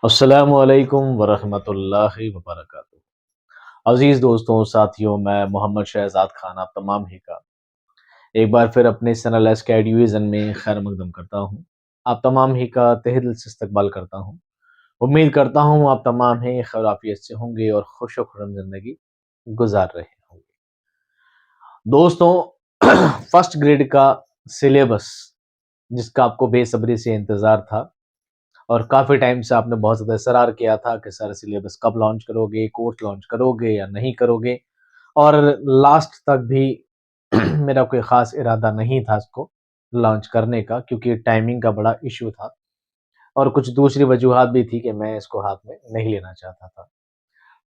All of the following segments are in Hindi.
अस्सलामुअलैकुम वरहमतुल्लाहि वबरकातुहू। अजीज दोस्तों, साथियों, मैं मोहम्मद शहजाद खान आप तमाम ही का एक बार फिर अपने चैनल एसकेडिविजन में खैर मकदम करता हूँ। आप तमाम ही का तहे दिल से इस्तकबाल करता हूँ। उम्मीद करता हूँ आप तमाम ही खैर आफियत से होंगे और खुश खुर्रम जिंदगी गुजार रहे होंगे। दोस्तों, फर्स्ट ग्रेड का सिलेबस जिसका आपको बेसब्री से इंतजार था और काफ़ी टाइम से आपने बहुत ज़्यादा इसरार किया था कि सर सिलेबस कब लॉन्च करोगे, कोर्स लॉन्च करोगे या नहीं करोगे, और लास्ट तक भी मेरा कोई ख़ास इरादा नहीं था इसको लॉन्च करने का, क्योंकि टाइमिंग का बड़ा इश्यू था और कुछ दूसरी वजूहात भी थी कि मैं इसको हाथ में नहीं लेना चाहता था।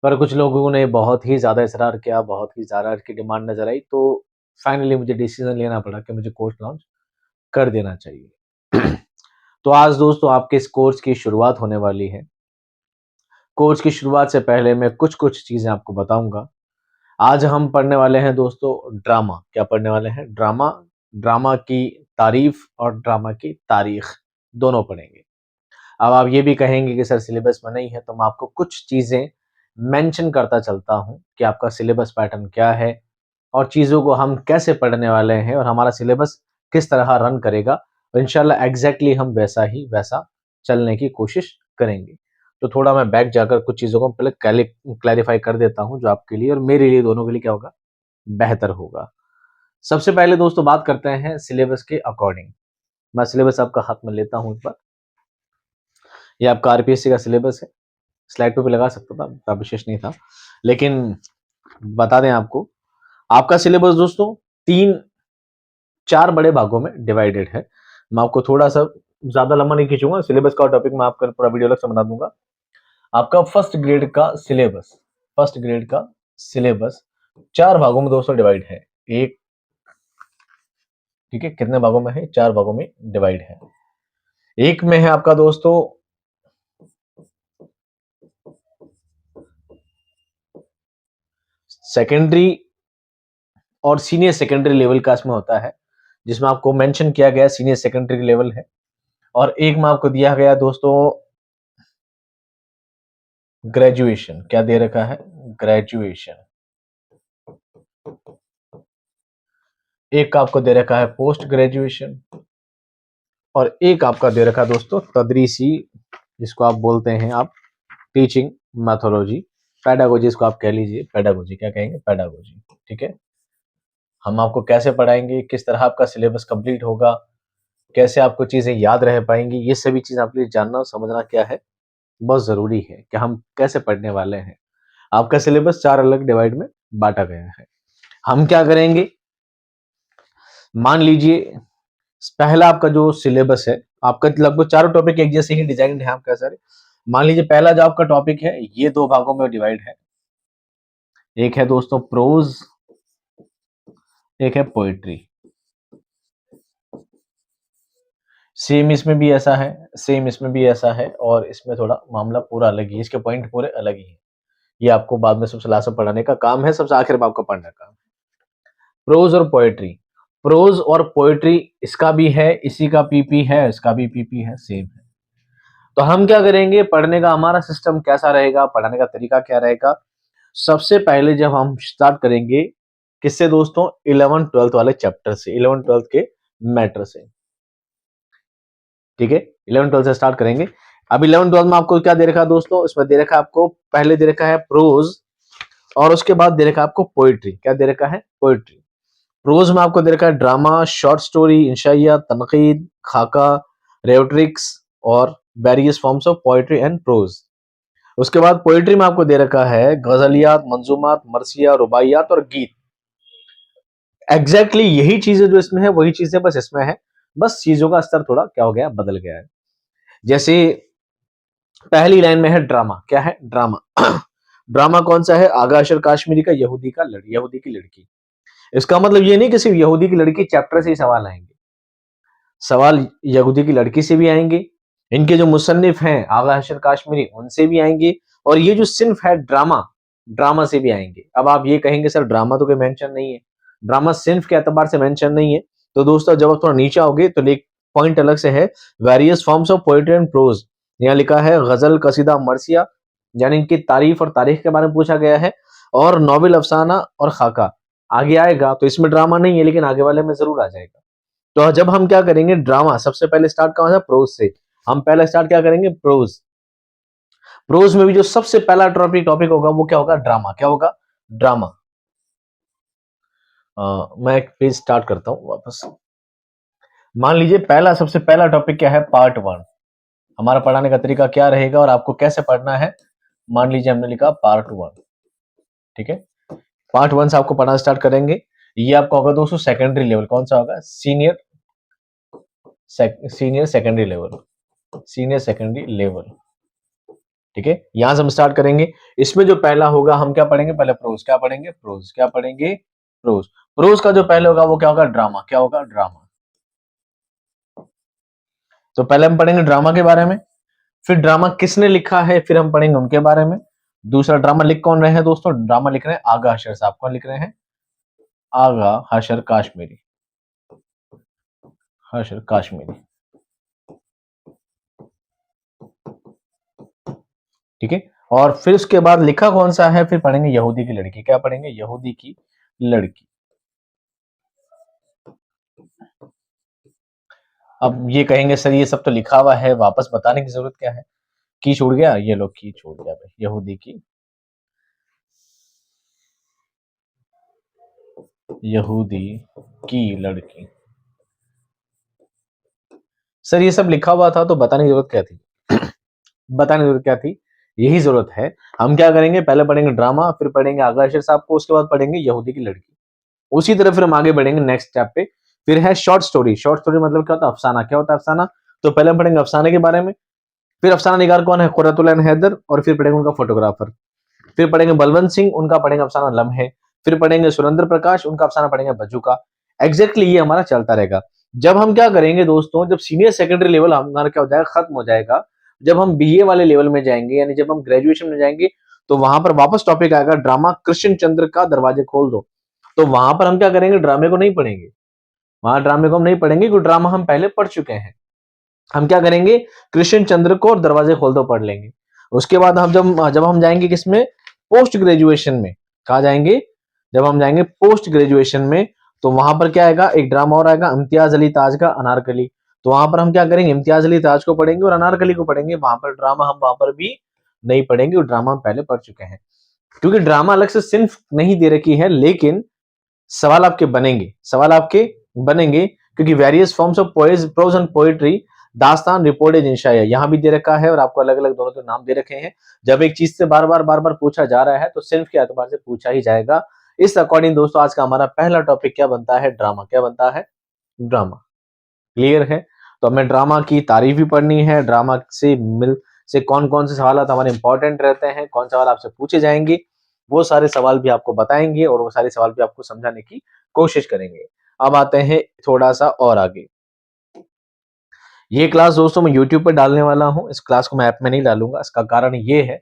पर कुछ लोगों ने बहुत ही ज़्यादा इसरार किया, बहुत ही ज़्यादा इसकी डिमांड नज़र आई, तो फाइनली मुझे डिसीज़न लेना पड़ा कि मुझे कोर्स लॉन्च कर देना चाहिए। तो आज दोस्तों आपके इस कोर्स की शुरुआत होने वाली है। कोर्स की शुरुआत से पहले मैं कुछ-कुछ चीज़ें आपको बताऊँगा। आज हम पढ़ने वाले हैं दोस्तों ड्रामा। क्या पढ़ने वाले हैं? ड्रामा। ड्रामा की तारीफ़ और ड्रामा की तारीख़ दोनों पढ़ेंगे। अब आप ये भी कहेंगे कि सर सिलेबस में नहीं है, तो मैं आपको कुछ चीज़ें मेंशन करता चलता हूँ कि आपका सिलेबस पैटर्न क्या है और चीज़ों को हम कैसे पढ़ने वाले हैं और हमारा सिलेबस किस तरह रन करेगा, और इंशाल्लाह एग्ज़ैक्टली हम वैसा चलने की कोशिश करेंगे। तो थोड़ा मैं बैक जाकर कुछ चीज़ों को पहले क्लैरिफ़ाई कर देता हूँ, जो आपके लिए और मेरे लिए दोनों के लिए क्या होगा, बेहतर होगा। सबसे पहले दोस्तों बात करते हैं सिलेबस के अकॉर्डिंग। मैं सिलेबस आपका हाथ में लेता हूँ एक बार। ये आपका आरपीएससी का सिलेबस है। स्लाइड पे भी लगा सकता था, इतना विशेष नहीं था। लेकिन बता दें आपको, आपका सिलेबस दोस्तों 3-4 बड़े भागों में डिवाइडेड है। मैं आपको थोड़ा-सा ज़्यादा लंबा नहीं खींचूँगा, सिलेबस का टॉपिक मैं आपका पूरा वीडियो अलग से बना दूँगा। आपका फर्स्ट ग्रेड का सिलेबस 4 भागों में दोस्तों डिवाइड है। एक, ठीक है, कितने भागों में है? 4 भागों में डिवाइड है। एक में है आपका दोस्तों सेकेंडरी और सीनियर सेकेंडरी लेवल का इसमें होता है, जिसमें आपको मेंशन किया गया सीनियर सेकेंडरी लेवल है, और एक में आपको दिया गया दोस्तों ग्रेजुएशन। क्या दे रखा है? ग्रेजुएशन। एक आपको दे रखा है पोस्ट ग्रेजुएशन और एक आपका दे रखा है दोस्तों तदरीसी, जिसको आप बोलते हैं आप टीचिंग मैथोलॉजी, पेडागोजी, इसको आप कह लीजिए पेडागोजी। क्या कहेंगे? पेडागोजी। ठीक है, हम आपको कैसे पढ़ाएंगे, किस तरह आपका सिलेबस कंप्लीट होगा, कैसे आपको चीजें याद रह पाएंगी, ये सभी चीज आपके लिए जानना और समझना क्या है, बहुत जरूरी है कि हम कैसे पढ़ने वाले हैं। आपका सिलेबस 4 अलग डिवाइड में बांटा गया है। हम क्या करेंगे, मान लीजिए पहला आपका जो सिलेबस है, आपका लगभग चारों टॉपिक एक जैसे ही डिजाइन है आपका सर। मान लीजिए पहला जो आपका टॉपिक है ये 2 भागों में डिवाइड है। एक है दोस्तों प्रोज, एक है पोएट्री। सेम इसमें भी ऐसा है, सेम इसमें भी ऐसा है, और इसमें थोड़ा मामला पूरा अलग ही है, इसके पॉइंट पूरे अलग ही है। ये आपको बाद में सबसे लास्ट में पढ़ाने का काम है, सबसे आखिर में आपको पढ़ने का। प्रोज और पोएट्री, प्रोज और पोएट्री इसका भी है, इसी का पीपी है, इसका भी पीपी है, सेम है। तो हम क्या करेंगे, पढ़ने का हमारा सिस्टम कैसा रहेगा, पढ़ाने का तरीका क्या रहेगा। सबसे पहले जब हम स्टार्ट करेंगे किससे दोस्तों, 11th-12th वाले चैप्टर से, 11th-12th के मैटर से। ठीक है, 11th-12th से स्टार्ट करेंगे। अब 11th-12th में आपको क्या दे रखा है दोस्तों, इसमें दे रखा है आपको, पहले दे रखा है प्रोज और उसके बाद दे रखा है आपको पोएट्री। क्या दे रखा है? पोएट्री। प्रोज में आपको दे रखा है ड्रामा, शॉर्ट स्टोरी, इंशाइया, तनकीद, खाका, रेटरिक्स और various forms of poetry and prose. उसके बाद पोएट्री में आपको दे रखा है गजलियात, मंजूमात, मरसिया, रुबाइयात और गीत। एग्जैक्टली यही चीजें जो इसमें है वही चीजें बस इसमें है, बस चीजों का स्तर थोड़ा क्या हो गया, बदल गया है। जैसे पहली लाइन में है ड्रामा। क्या है? ड्रामा। ड्रामा कौन सा है? आगा अशर काश्मीरी का यहूदी की लड़की। इसका मतलब ये नहीं कि सिर्फ यहूदी की लड़की चैप्टर से ही सवाल आएंगे, सवाल यहूदी की लड़की से भी आएंगे, इनके जो मुसन्निफ हैं आगा अशर काश्मीरी उनसे भी आएंगे, और ये जो सिन्फ है ड्रामा, ड्रामा से भी आएंगे। अब आप ये कहेंगे सर ड्रामा तो कोई मेंशन नहीं है, ड्रामा सिन्फ के एतबार से मेंशन नहीं है। तो दोस्तों जब आप थोड़ा नीचे आओगे तो एक पॉइंट अलग से है, various forms of poetry and prose. यहाँ लिखा है गजल, कसीदा, मरसिया, यानी इनकी तारीफ और तारीख के बारे में पूछा गया है। और नॉवेल, अफसाना और खाका आगे आएगा, तो इसमें ड्रामा नहीं है लेकिन आगे वाले में जरूर आ जाएगा। तो जब हम क्या करेंगे, ड्रामा सबसे पहले स्टार्ट कहाँ से, प्रोज से। हम पहले स्टार्ट क्या करेंगे, प्रोज। प्रोज में भी जो सबसे पहला टॉपिक टॉपिक होगा वो क्या होगा, ड्रामा। क्या होगा, ड्रामा। मैं एक पेज स्टार्ट करता हूँ वापस। मान लीजिए पहला, सबसे पहला टॉपिक क्या है, पार्ट वन। हमारा पढ़ाने का तरीका क्या रहेगा और आपको कैसे पढ़ना है। मान लीजिए हमने लिखा पार्ट वन, ठीक है। पार्ट वन से आपको पढ़ना स्टार्ट करेंगे। ये आपका होगा दोस्तों सेकेंडरी लेवल। कौन सा होगा, senior senior secondary level, senior secondary level, ठीक है। यहां से हम स्टार्ट करेंगे। इसमें जो पहला होगा हम क्या पढ़ेंगे, पहले प्रोज। क्या पढ़ेंगे, प्रोज। क्या पढ़ेंगे, प्रोज। प्रोज का जो पहले होगा वो क्या होगा, ड्रामा। क्या होगा, ड्रामा। तो पहले हम पढ़ेंगे ड्रामा के बारे में, फिर ड्रामा किसने लिखा है फिर हम पढ़ेंगे उनके बारे में। दूसरा, ड्रामा लिख कौन रहे हैं दोस्तों, ड्रामा लिख रहे हैं आगा हशर साहब। कौन लिख रहे हैं, आगा हशर काश्मीरी, हशर काश्मीरी, ठीक है। और फिर उसके बाद लिखा कौन सा है, फिर पढ़ेंगे यहूदी की लड़की। क्या पढ़ेंगे, यहूदी की लड़की। अब ये कहेंगे सर ये सब तो लिखा हुआ है, वापस बताने की जरूरत क्या है, की छूट गया, ये लोग की छूट गया भाई, यहूदी की, यहूदी की लड़की। सर ये सब लिखा हुआ था तो बताने की जरूरत क्या थी, बताने की जरूरत क्या थी, यही जरूरत है। हम क्या करेंगे, पहले पढ़ेंगे ड्रामा, फिर पढ़ेंगे आगा अशर साहब को, उसके बाद पढ़ेंगे यहूदी की लड़की। उसी तरह फिर हम आगे बढ़ेंगे नेक्स्ट स्टेप पे। फिर है शॉर्ट स्टोरी। शॉर्ट स्टोरी मतलब क्या होता है, अफसाना। क्या होता है अफसाना, तो पहले हम पढ़ेंगे अफसाने के बारे में। फिर अफसाना निगार कौन है, कुर्रतुल ऐन हैदर, और फिर पढ़ेंगे उनका फोटोग्राफर। फिर पढ़ेंगे बलवंत सिंह, उनका पढ़ेंगे अफसाना लम्हे। फिर पढ़ेंगे सुरेंद्र प्रकाश, उनका अफसाना पढ़ेंगे बज्जू का। एग्जैक्टली ये हमारा चलता रहेगा। जब हम क्या करेंगे दोस्तों, जब सीनियर सेकेंडरी लेवल हमारा क्या हो जाएगा, खत्म हो जाएगा, जब हम बीए वाले लेवल में जाएंगे, यानी जब हम ग्रेजुएशन में जाएंगे, तो वहां पर वापस टॉपिक आएगा ड्रामा कृष्ण चंद्र का दरवाजे खोल दो। तो वहां पर हम क्या करेंगे, ड्रामे को नहीं पढ़ेंगे। वहां ड्रामे को हम नहीं पढ़ेंगे क्योंकि ड्रामा हम पहले पढ़ चुके हैं। हम क्या करेंगे, कृष्ण चंद्र को और दरवाजे खोल दो पढ़ लेंगे। उसके बाद हम जब जब हम जाएंगे किसमें, पोस्ट ग्रेजुएशन में। कहा जाएंगे, जब हम जाएंगे पोस्ट ग्रेजुएशन में, तो वहां पर क्या आएगा, एक ड्रामा और आएगा, इम्तियाज अली ताज का अनारकली। तो वहां पर हम क्या करेंगे, इम्तियाज अली ताज को पढ़ेंगे और अनारकली को पढ़ेंगे। वहां पर ड्रामा हम वहां पर भी नहीं पढ़ेंगे, ड्रामा हम पहले पढ़ चुके हैं। क्योंकि ड्रामा अलग से सिर्फ नहीं दे रखी है, लेकिन सवाल आपके बनेंगे, सवाल आपके बनेंगे, क्योंकि various forms of poesy, prose and poetry, दास्तान, रिपोर्टेज, इंशाया यहाँ भी दे रखा है और आपको अलग अलग दोनों के नाम दे रखे हैं। जब एक चीज से बार बार पूछा जा रहा है तो सिर्फ के एतबार से पूछा ही जाएगा। इस अकॉर्डिंग दोस्तों आज का हमारा पहला टॉपिक क्या बनता है, ड्रामा। क्या बनता है, ड्रामा। क्लियर है। तो हमें ड्रामा की तारीफ भी पढ़नी है, ड्रामा से कौन कौन से सवाल हमारे इंपॉर्टेंट रहते हैं, कौन सवाल आपसे पूछे जाएंगे, वो सारे सवाल भी आपको बताएंगे और वो सारे सवाल भी आपको समझाने की कोशिश करेंगे। अब आते हैं थोड़ा सा और आगे। ये क्लास दोस्तों मैं यूट्यूब पर डालने वाला हूँ, इस क्लास को मैं ऐप में नहीं डालूंगा। इसका कारण ये है,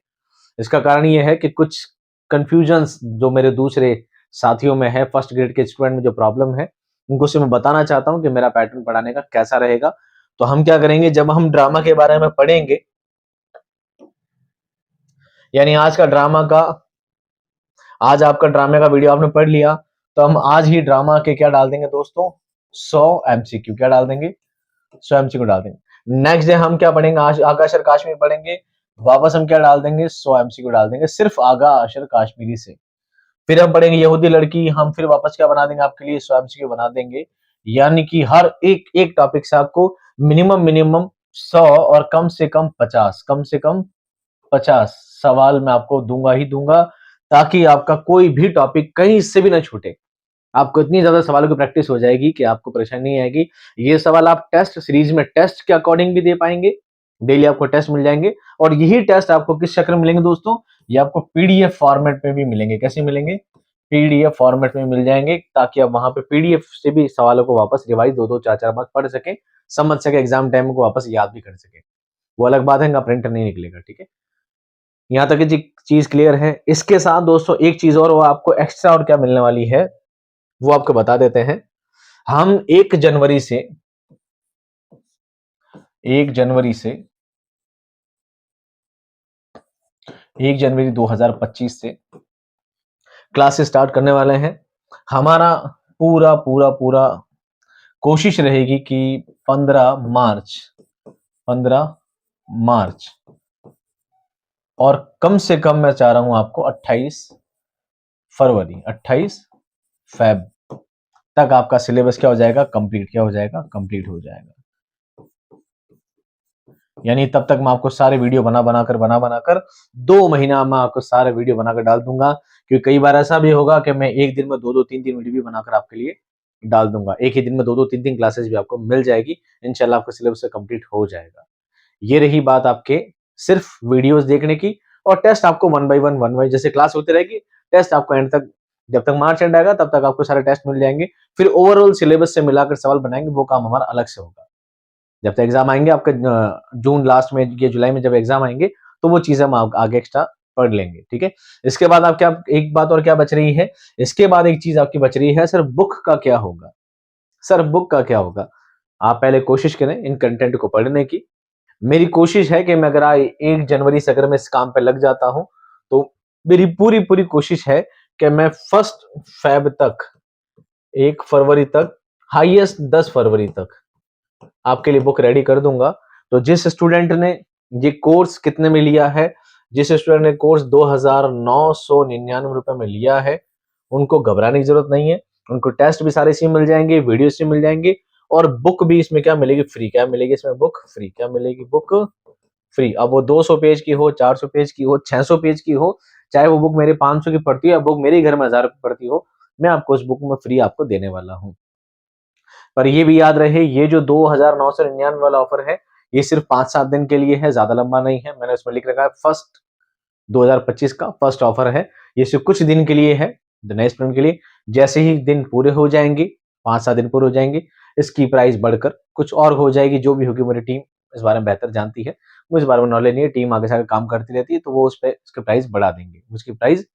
इसका कारण ये है कि कुछ कंफ्यूजन्स जो मेरे दूसरे साथियों में है, फर्स्ट ग्रेड के स्टूडेंट में जो प्रॉब्लम है, उनको से मैं बताना चाहता हूँ कि मेरा पैटर्न पढ़ाने का कैसा रहेगा। तो हम क्या करेंगे, जब हम ड्रामा के बारे में पढ़ेंगे, यानी आज का ड्रामा का, आज आपका ड्रामे का वीडियो आपने पढ़ लिया, तो हम आज ही ड्रामा के क्या डाल देंगे दोस्तों, 100 MCQ। क्या डाल देंगे, 100 MCQ डाल देंगे। नेक्स्ट डे हम क्या पढ़ेंगे, आज आगा अशर काश्मीर पढ़ेंगे, वापस हम क्या डाल देंगे, 100 MCQ डाल देंगे सिर्फ आगा अशर काश्मीरी से। फिर हम पढ़ेंगे यहूदी लड़की, हम फिर वापस क्या बना देंगे आपके लिए, 100 MCQ बना देंगे। यानी कि हर एक एक टॉपिक से आपको मिनिमम मिनिमम 100 और कम से कम 50, कम से कम 50 सवाल मैं आपको दूंगा ही दूंगा, ताकि आपका कोई भी टॉपिक कहीं से भी ना छूटे। आपको इतनी ज्यादा सवालों की प्रैक्टिस हो जाएगी कि आपको परेशानी नहीं आएगी। ये सवाल आप टेस्ट सीरीज में टेस्ट के अकॉर्डिंग भी दे पाएंगे, डेली आपको टेस्ट मिल जाएंगे। और यही टेस्ट आपको किस शक्ल में मिलेंगे दोस्तों, ये आपको पीडीएफ फॉर्मेट में भी मिलेंगे। कैसे मिलेंगे, पीडीएफ फॉर्मेट में मिल जाएंगे, ताकि आप वहां पे पीडीएफ से भी सवालों को वापस रिवाइज दो दो चार चार बार पढ़ सके, समझ सके, एग्जाम टाइम को वापस याद भी कर सके। वो अलग बात है, इनका प्रिंटर नहीं निकलेगा, ठीक है। यहाँ तक की चीज क्लियर है। इसके साथ दोस्तों एक चीज और, वो आपको एक्स्ट्रा और क्या मिलने वाली है वो आपको बता देते हैं। हम 1 जनवरी से 1 जनवरी 2025 से क्लास स्टार्ट करने वाले हैं। हमारा पूरा पूरा पूरा कोशिश रहेगी कि 15 मार्च 15 मार्च और कम से कम मैं चाह रहा हूं आपको 28 फरवरी 28 फेब तक आपका सिलेबस क्या हो जाएगा, कंप्लीट क्या हो जाएगा, कंप्लीट हो जाएगा। यानी तब तक मैं आपको सारे वीडियो बना बनाकर 2 महीना में आपको सारे वीडियो बनाकर डाल दूंगा। क्योंकि कई बार ऐसा भी होगा कि मैं एक दिन में 2-2 3-3 वीडियो भी बनाकर आपके लिए डाल दूंगा। एक ही दिन में 2-2 3-3 क्लासेस भी आपको मिल जाएगी। इंशाल्लाह आपका सिलेबस कंप्लीट हो जाएगा। ये रही बात आपके सिर्फ वीडियोस देखने की। और टेस्ट आपको वन बाई जैसे क्लास होती रहेगी, टेस्ट आपको एंड तक, जब तक मार्च एंड आएगा तब तक आपको सारे टेस्ट मिल जाएंगे। फिर ओवरऑल सिलेबस से मिलाकर सवाल बनाएंगे, वो काम हमारा अलग से होगा। जब तक एग्जाम आएंगे आपके जून लास्ट में या जुलाई में जब एग्जाम आएंगे तो वो चीजें हम आगे एक्स्ट्रा पढ़ लेंगे। ठीक है, इसके बाद आप क्या, एक बात और क्या बच रही है, इसके बाद एक चीज आपकी बच रही है, सर बुक का क्या होगा। सर बुक का क्या होगा। आप पहले कोशिश करें इन कंटेंट को पढ़ने की। मेरी कोशिश है कि मैं अगर 1 जनवरी से अगर मैं इस काम पे लग जाता हूं तो मेरी पूरी पूरी कोशिश है कि मैं 1 फेब तक, 1 फरवरी तक, हाईएस्ट 10 फरवरी तक आपके लिए बुक रेडी कर दूंगा। तो जिस स्टूडेंट ने ये कोर्स कितने में लिया है, जिस स्टूडेंट ने कोर्स 2,999 रुपए में लिया है, उनको घबराने की जरूरत नहीं है। उनको टेस्ट भी सारे इसी में मिल जाएंगे, वीडियो से मिल जाएंगे, और बुक भी इसमें क्या मिलेगी, फ्री। क्या मिलेगी इसमें, बुक फ्री। क्या मिलेगी, बुक फ्री। अब वो 200 पेज की हो, 400 पेज की हो, 600 पेज की हो, चाहे वो बुक मेरे 500 की पड़ती हो या बुक मेरे घर में 1000 की पड़ती हो, मैं आपको उस बुक में फ्री आपको देने वाला हूं। पर ये भी याद रहे, ये जो 2,999 वाला ऑफर है, ये सिर्फ 5-7 दिन के लिए है, ज्यादा लंबा नहीं है। मैंने उसमें लिख रखा है फर्स्ट 2025 का फर्स्ट ऑफर है। ये सिर्फ कुछ दिन के लिए है, नए स्टूडेंट के लिए। जैसे ही दिन पूरे हो जाएंगे, 5-7 दिन पूरे हो जाएंगे, इसकी प्राइस बढ़कर कुछ और हो जाएगी। जो भी होगी, मेरी टीम इस बारे में बेहतर जानती है, मुझे इस बारे में नॉलेज नहीं है, टीम आगे से आगे काम करती रहती है, तो वो उस पर उसकी प्राइस बढ़ा देंगे, उसकी प्राइस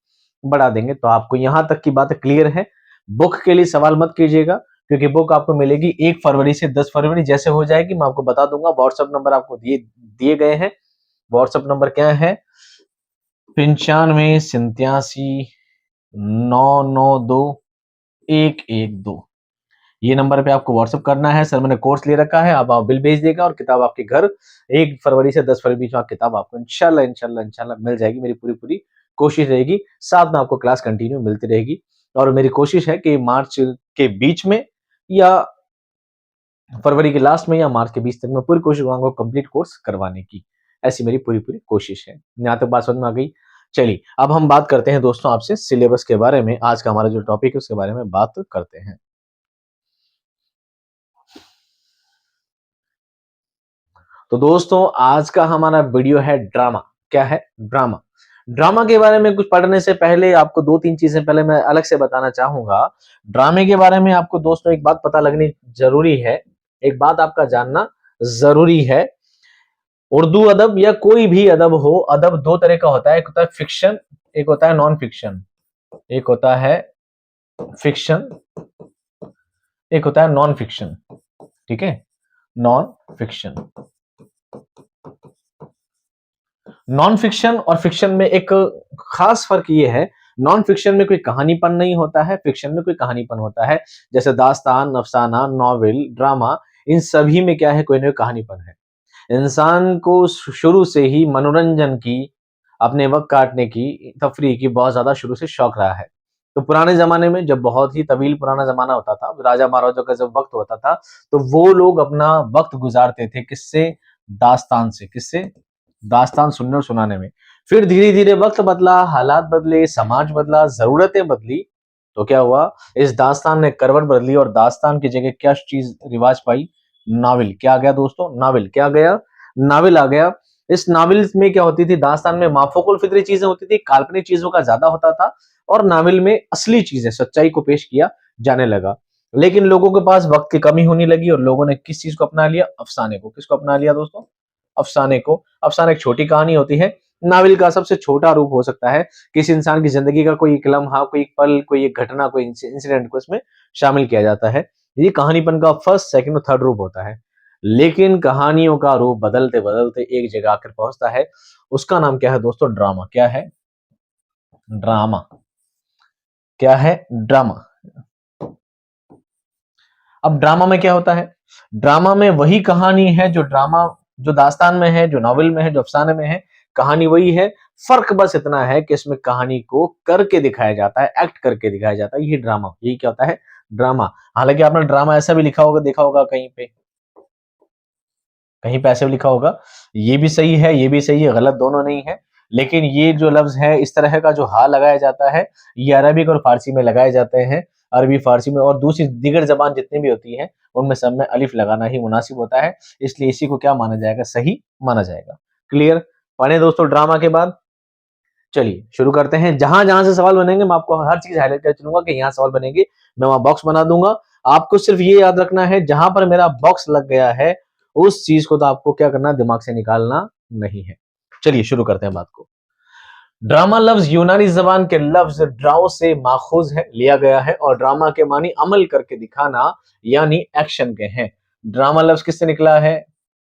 बढ़ा देंगे। तो आपको यहाँ तक की बात क्लियर है। बुक के लिए सवाल मत कीजिएगा, क्योंकि बुक आपको मिलेगी 1 फरवरी से 10 फरवरी। जैसे हो जाएगी मैं आपको बता दूंगा। व्हाट्सएप नंबर आपको दिए दिए गए हैं। व्हाट्सएप नंबर क्या है, 9587 992 112। ये नंबर पे आपको व्हाट्सएप करना है। सर मैंने कोर्स ले रखा है, अब आप बिल भेज देगा और किताब आपके घर 1 फरवरी से 10 फरवरी बीच में किताब आपको इंशाल्लाह इंशाल्लाह इंशाल्लाह मिल जाएगी। मेरी पूरी पूरी कोशिश रहेगी, साथ में आपको क्लास कंटिन्यू मिलती रहेगी। और मेरी कोशिश है कि मार्च के बीच में या फरवरी के लास्ट में या मार्च के 20 तक मैं पूरी कोशिश करूंगा कंप्लीट कोर्स करवाने की। ऐसी मेरी पूरी पूरी कोशिश है। यहाँ तक बात समझ में आ गई। चलिए अब हम बात करते हैं दोस्तों आपसे सिलेबस के बारे में। आज का हमारा जो टॉपिक है उसके बारे में बात करते हैं। तो दोस्तों आज का हमारा वीडियो है ड्रामा। क्या है, ड्रामा। ड्रामा के बारे में कुछ पढ़ने से पहले आपको 2-3 चीजें पहले मैं अलग से बताना चाहूंगा। ड्रामे के बारे में आपको दोस्तों एक बात पता लगनी जरूरी है, एक बात आपका जानना जरूरी है। उर्दू अदब या कोई भी अदब हो, अदब दो तरह का होता है, एक होता है फिक्शन, एक होता है नॉन फिक्शन। एक होता है फिक्शन, एक होता है नॉन फिक्शन। ठीक है, नॉन फिक्शन। नॉन फिक्शन और फिक्शन में एक खास फर्क ये है, नॉन फिक्शन में कोई कहानीपन नहीं होता है, फिक्शन में कोई कहानीपन होता है। जैसे दास्तान, अफसाना, नॉवेल, ड्रामा, इन सभी में क्या है, कोई ना कोई कहानीपन है। इंसान को शुरू से ही मनोरंजन की, अपने वक्त काटने की, तफरीह की बहुत ज्यादा शुरू से शौक रहा है। तो पुराने जमाने में जब बहुत ही तवील पुराना जमाना होता था, राजा महाराजा का जब वक्त होता था, तो वो लोग अपना वक्त गुजारते थे किससे, दास्तान से। किससे, दास्तान सुनने और सुनाने में। फिर धीरे धीरे वक्त बदला, हालात बदले, समाज बदला, जरूरतें बदली, तो क्या हुआ, इस दास्तान ने करवट बदली और दास्तान की जगह क्या चीज रिवाज पाई, नावल। क्या आ गया दोस्तों, नावल। क्या आ गया, नावल आ गया। इस नावल में क्या होती थी, दास्तान में माफूकुल फितरी चीजें होती थी, काल्पनिक चीजों का ज्यादा होता था, और नावल में असली चीजें, सच्चाई को पेश किया जाने लगा। लेकिन लोगों के पास वक्त की कमी होने लगी और लोगों ने किस चीज को अपना लिया, अफसाने को। किसको अपना लिया दोस्तों, अफसाने को। अफसाना एक छोटी कहानी होती है, नावल का सबसे छोटा रूप हो सकता है। किसी इंसान की जिंदगी का कोई एक लम्हा, कोई एक पल, कोई एक घटना, कोई इंसिडेंट को इसमें शामिल किया जाता है। ये कहानीपन का फर्स्ट, सेकंड और थर्ड रूप होता है। लेकिन कहानियों का रूप बदलते बदलते एक जगह आकर पहुंचता है। उसका नाम क्या है दोस्तों? ड्रामा। क्या है? ड्रामा। क्या है? ड्रामा। अब ड्रामा में क्या होता है? ड्रामा में वही कहानी है जो दास्तान में है, जो नॉवेल में है, जो अफसाने में है। कहानी वही है, फर्क बस इतना है कि इसमें कहानी को करके दिखाया जाता है, एक्ट करके दिखाया जाता है। ये ड्रामा, यही क्या होता है? ड्रामा। हालांकि आपने ड्रामा ऐसा भी लिखा होगा, देखा होगा कहीं पे, कहीं पे ऐसे भी लिखा होगा। ये भी सही है, ये भी सही है, गलत दोनों नहीं है। लेकिन ये जो लफ्ज है, इस तरह का जो हा लगाया जाता है, ये अरबिक और फारसी में लगाए जाते हैं। अरबी, फारसी में और दूसरी दीगर जबान जितनी भी होती है, उनमें सब में अलिफ लगाना ही मुनासिब होता है। इसलिए इसी को क्या माना जाएगा? सही माना जाएगा। क्लियर? पढ़े दोस्तों ड्रामा के बाद। चलिए शुरू करते हैं। जहां जहां से सवाल बनेंगे मैं आपको हर चीज हाईलाइट कर चलूंगा कि यहाँ सवाल बनेंगे, मैं वहां बॉक्स बना दूंगा। आपको सिर्फ ये याद रखना है, जहां पर मेरा बॉक्स लग गया है उस चीज को तो आपको क्या करना, दिमाग से निकालना नहीं है। चलिए शुरू करते हैं बात को। ड्रामा लफ्ज यूनानी जबान के लफ्ज ड्राओ से माखूज है, लिया गया है, और ड्रामा के मानी अमल करके दिखाना यानी एक्शन के हैं। ड्रामा लफ्ज किससे निकला है?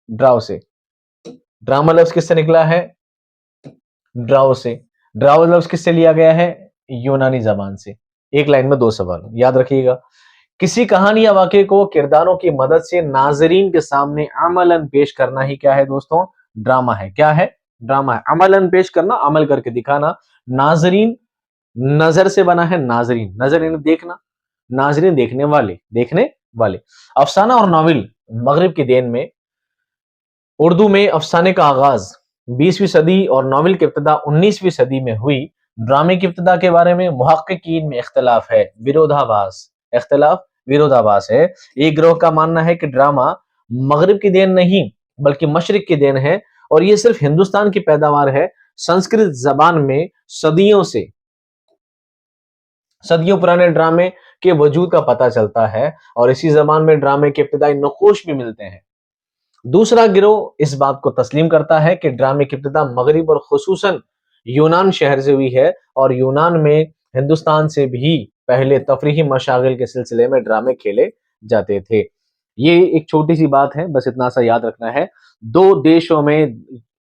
ड्राओ से। ड्रामा लफ्ज किससे निकला है? ड्राओ से। ड्राओ लफ्ज किससे लिया गया है? यूनानी जबान से। एक लाइन में दो सवाल याद रखिएगा। किसी कहानी या वाक्य को किरदारों की मदद से नाजरीन के सामने अमलन पेश करना ही क्या है दोस्तों? ड्रामा है। क्या है? ड्रामा है। अमलन पेश करना, अमल करके दिखाना। नाजरीन, नजर से बना है नाजरीन, नजर यानी देखना, नाजरीन देखने वाले, देखने वाले। अफसाना और नॉवेल मगरिब की देन में, उर्दू में अफसाने का आगाज 20वीं सदी और नॉवेल की इब्तिदा 19वीं सदी में हुई। ड्रामे की इब्तिदा के बारे में मुहक्किकीन में इख्तलाफ है, विरोधाभास, इख्तलाफ विरोधाभास है। एक गिरोह का मानना है कि ड्रामा मगरिब की देन नहीं बल्कि मशरिक की देन है, और ये सिर्फ हिंदुस्तान की पैदावार है। संस्कृत जबान में सदियों पुराने ड्रामे के वजूद का पता चलता है, और इसी जबान में ड्रामे के इब्तिदाई नक़ूश भी मिलते हैं। दूसरा गिरोह इस बात को तस्लीम करता है कि ड्रामे की इब्तिदा मगरिब और खुसूसन यूनान शहर से हुई है, और यूनान में हिंदुस्तान से भी पहले तफरीही मशागिल के सिलसिले में ड्रामे खेले जाते थे। ये एक छोटी सी बात है, बस इतना सा याद रखना है। दो देशों में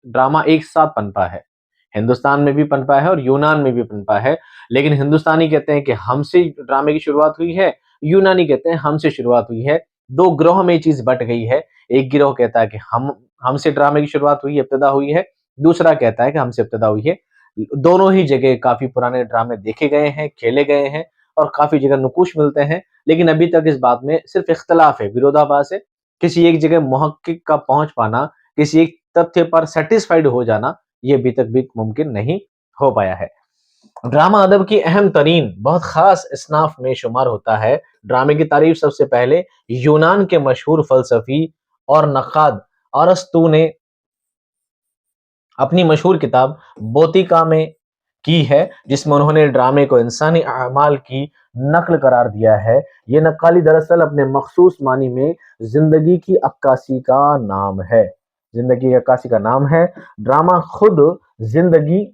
ड्रामा एक साथ पनपा है, हिंदुस्तान में भी पनपा है और यूनान में भी पनपा है। लेकिन हिंदुस्तानी कहते हैं कि हमसे ड्रामे की शुरुआत हुई है, यूनानी कहते हैं हमसे शुरुआत हुई है। दो ग्रोह में ये चीज बट गई है। एक गिरोह कहता है कि हमसे ड्रामे की शुरुआत हुई है, इब्तिदा हुई है। दूसरा कहता है कि हमसे इब्तिदा हुई है। दोनों ही जगह काफी पुराने ड्रामे देखे गए हैं, खेले गए हैं, और काफी जगह नुकूश मिलते हैं। लेकिन अभी तक इस बात में सिर्फ इख्तलाफ है, विरोधाभास है। किसी एक जगह मुहक्किक का पहुंच पाना, किसी एक तथ्य पर सेटिस्फाइड हो जाना, ये अभी तक भी मुमकिन नहीं हो पाया है। ड्रामा अदब की अहम तरीन बहुत खास इसनाफ में शुमार होता है। ड्रामे की तारीफ सबसे पहले यूनान के मशहूर फलसफी और नक़ाद अरस्तू ने अपनी मशहूर किताब बोतिका में की है, जिसमें उन्होंने ड्रामे को इंसानी अमाल की नकल करार दिया है। ये नक्काली दरअसल अपने मखसूस मानी में जिंदगी की अक्कासी का नाम है, जिंदगी की अक्कासी का नाम है। ड्रामा खुद जिंदगी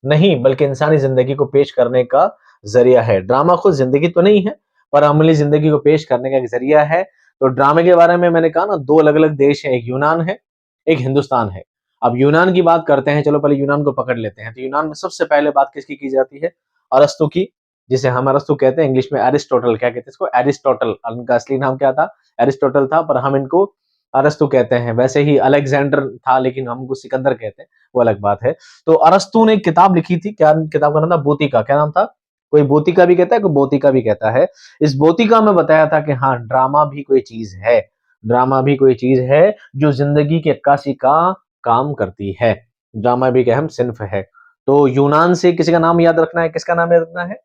नहीं बल्कि इंसानी जिंदगी को पेश करने का जरिया है। ड्रामा खुद जिंदगी तो नहीं है, पर अमली जिंदगी को पेश करने का एक जरिया है। तो ड्रामे के बारे में मैंने कहा ना, दो अलग अलग देश हैं, एक यूनान है, एक हिंदुस्तान है। अब यूनान की बात करते हैं, चलो पहले यूनान को पकड़ लेते हैं। तो यूनान में सबसे पहले बात किसकी की जाती है? अरस्तु की, जिसे हम अरस्तु कहते हैं, इंग्लिश में एरिस्टोटल, क्या कहते हैं इसको? एरिस्टोटल। उनका असली नाम क्या था? एरिस्टोटल था, पर हम इनको अरस्तु कहते हैं। वैसे ही अलेक्जेंडर था, लेकिन हम उनको सिकंदर कहते हैं, वो अलग बात है। तो अरस्तु ने एक किताब लिखी थी, क्या किताब का नाम था? बोतिका। क्या नाम था? कोई बोतिका भी कहता है, कोई बोतिका भी कहता है। इस बोतिका में बताया था कि हाँ, ड्रामा भी कोई चीज है, ड्रामा भी कोई चीज है जो जिंदगी की अक्कासी का काम करती है। ड्रामा भी एक अहम सिन्फ है। तो यूनान से किसी का नाम याद रखना है, किसका नाम याद रखना है?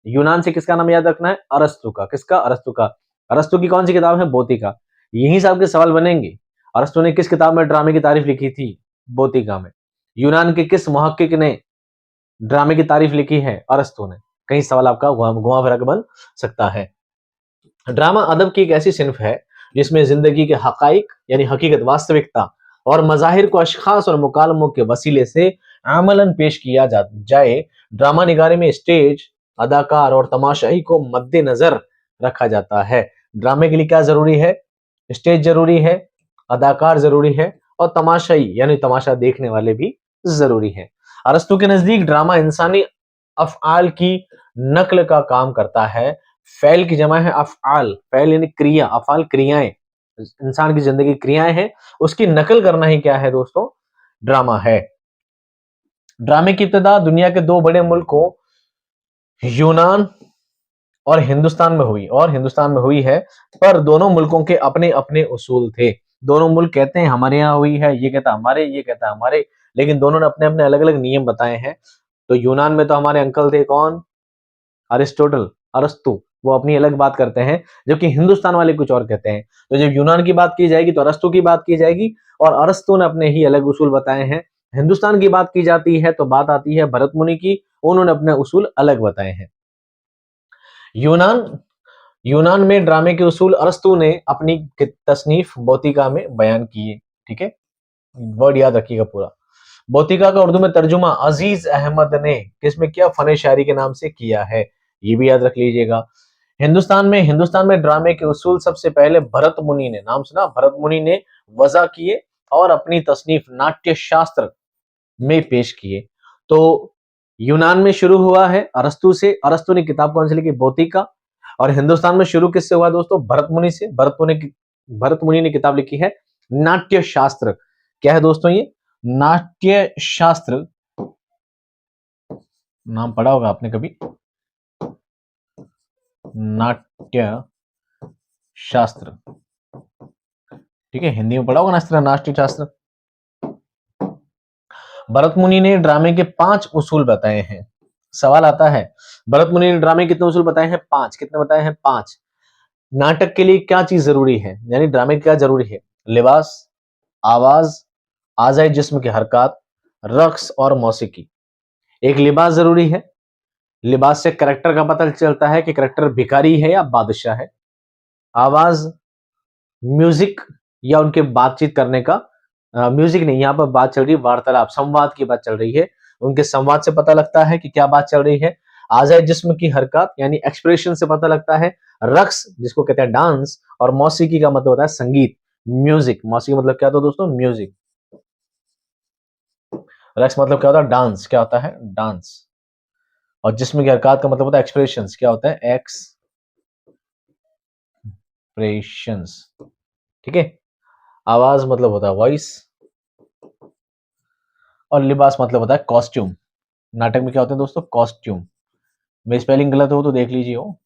यूनान से किसका नाम याद रखना है? अरस्तु का। किसका? अरस्तु का। अरस्तु की कौन सी किताब है? बोतिका। यही से आपके सवाल बनेंगे। अरस्तु ने किस किताब में ड्रामे की तारीफ लिखी थी? बोतिका में। यूनान के किस मुहक्किक ने ड्रामे की तारीफ लिखी है? अरस्तु ने। कहीं सवाल आपका घुमा फिरा के बन सकता है। ड्रामा अदब की एक ऐसी सिन्फ है जिसमें जिंदगी के हकाइक यानी हकीकत, वास्तविकता और मज़ाहिर को अशखास और मुकालमों के वसीले से अमलन पेश किया जाए। ड्रामा निगारी में स्टेज, अदाकार और तमाशाई को मद्देनजर रखा जाता है। ड्रामे के लिए क्या जरूरी है? स्टेज जरूरी है, अदाकार जरूरी है और तमाशाई यानी तमाशा देखने वाले भी जरूरी हैं। अरस्तु के नजदीक ड्रामा इंसानी अफ़आल की नकल का काम करता है। फ़ैल की जमा है अफ़आल, फ़ैल यानी क्रिया, अफ़आल क्रियाएं, इंसान की जिंदगी क्रियाएं हैं, उसकी नकल करना ही क्या है दोस्तों, ड्रामा है। ड्रामे की इब्तिदा दुनिया के दो बड़े मुल्कों यूनान और हिंदुस्तान में हुई है, पर दोनों मुल्कों के अपने अपने उसूल थे। दोनों मुल्क कहते हैं हमारे यहाँ हुई है, ये कहता हमारे, ये कहता हमारे, लेकिन दोनों ने अपने अपने अलग अलग नियम बताए हैं। तो यूनान में तो हमारे अंकल थे कौन, अरिस्टोटल, अरस्तु, वो अपनी अलग बात करते हैं, जबकि हिंदुस्तान वाले कुछ और कहते हैं। तो जब यूनान की बात की जाएगी तो अरस्तु की बात की जाएगी, और अरस्तु ने अपने ही अलग उसूल बताए हैं। हिंदुस्तान की बात की जाती है तो बात आती है भरत मुनि की, उन्होंने अपने उसूल अलग बताए हैं। यूनान यूनान में ड्रामे के उसूल अरस्तु ने अपनी तसनीफ बोतिका में बयान किए। ठीक है, वर्ड याद रखिएगा पूरा। बोतिका का उर्दू में तर्जुमा अजीज अहमद ने किसमें किया, फने शायरी के नाम से किया है, ये भी याद रख लीजिएगा। हिंदुस्तान में ड्रामे के उसूल सबसे पहले भरत मुनि ने, नाम सुना, भरत मुनि ने वजह किए और अपनी तसनीफ नाट्य शास्त्र में पेश किए। तो यूनान में शुरू हुआ है अरस्तु से, अरस्तु ने किताब कौन सी लिखी, बोतिका। और हिंदुस्तान में शुरू किससे हुआ दोस्तों, भरत मुनि से। भरत मुनि ने किताब लिखी है नाट्य शास्त्र। क्या है दोस्तों ये, नाट्य शास्त्र, नाम पढ़ा होगा आपने कभी, नाट्य शास्त्र। ठीक है, हिंदी में पढ़ा होगा ना इस तरह, नाट्य शास्त्र। भरत मुनि ने ड्रामे के 5 उसूल बताए हैं। सवाल आता है, भरत मुनि ने ड्रामे के कितने उसूल बताए हैं, 5। कितने बताए हैं, 5। नाटक के लिए क्या चीज जरूरी है, यानी ड्रामे क्या जरूरी है, लिबास, आवाज, आज़ाए जिस्म की हरकत, रक्स और मौसीकी। एक लिबास जरूरी है, लिबास से करेक्टर का पता चलता है कि करेक्टर भिखारी है या बादशाह है। आवाज, म्यूजिक या उनके बातचीत करने का, म्यूजिक नहीं, यहाँ पर बात चल रही है वार्तालाप, संवाद की बात चल रही है, उनके संवाद से पता लगता है कि क्या बात चल रही है। आज़ाए जिस्म की हरकत यानी एक्सप्रेशन से पता लगता है। रक्स जिसको कहते हैं डांस, और मौसीकी का मतलब होता है संगीत, म्यूजिक। मौसीकी मतलब क्या होता है दोस्तों, म्यूजिक। रक्स मतलब क्या होता है, डांस, क्या होता है, डांस। और जिस्म की हरकत का मतलब होता है एक्सप्रेशंस, क्या होता है, एक्सप्रेशंस। ठीक है, आवाज मतलब होता है वॉइस, और लिबास मतलब होता है कॉस्ट्यूम। नाटक में क्या होते हैं दोस्तों, कॉस्ट्यूम। मेरी स्पेलिंग गलत हो तो देख लीजिए, हो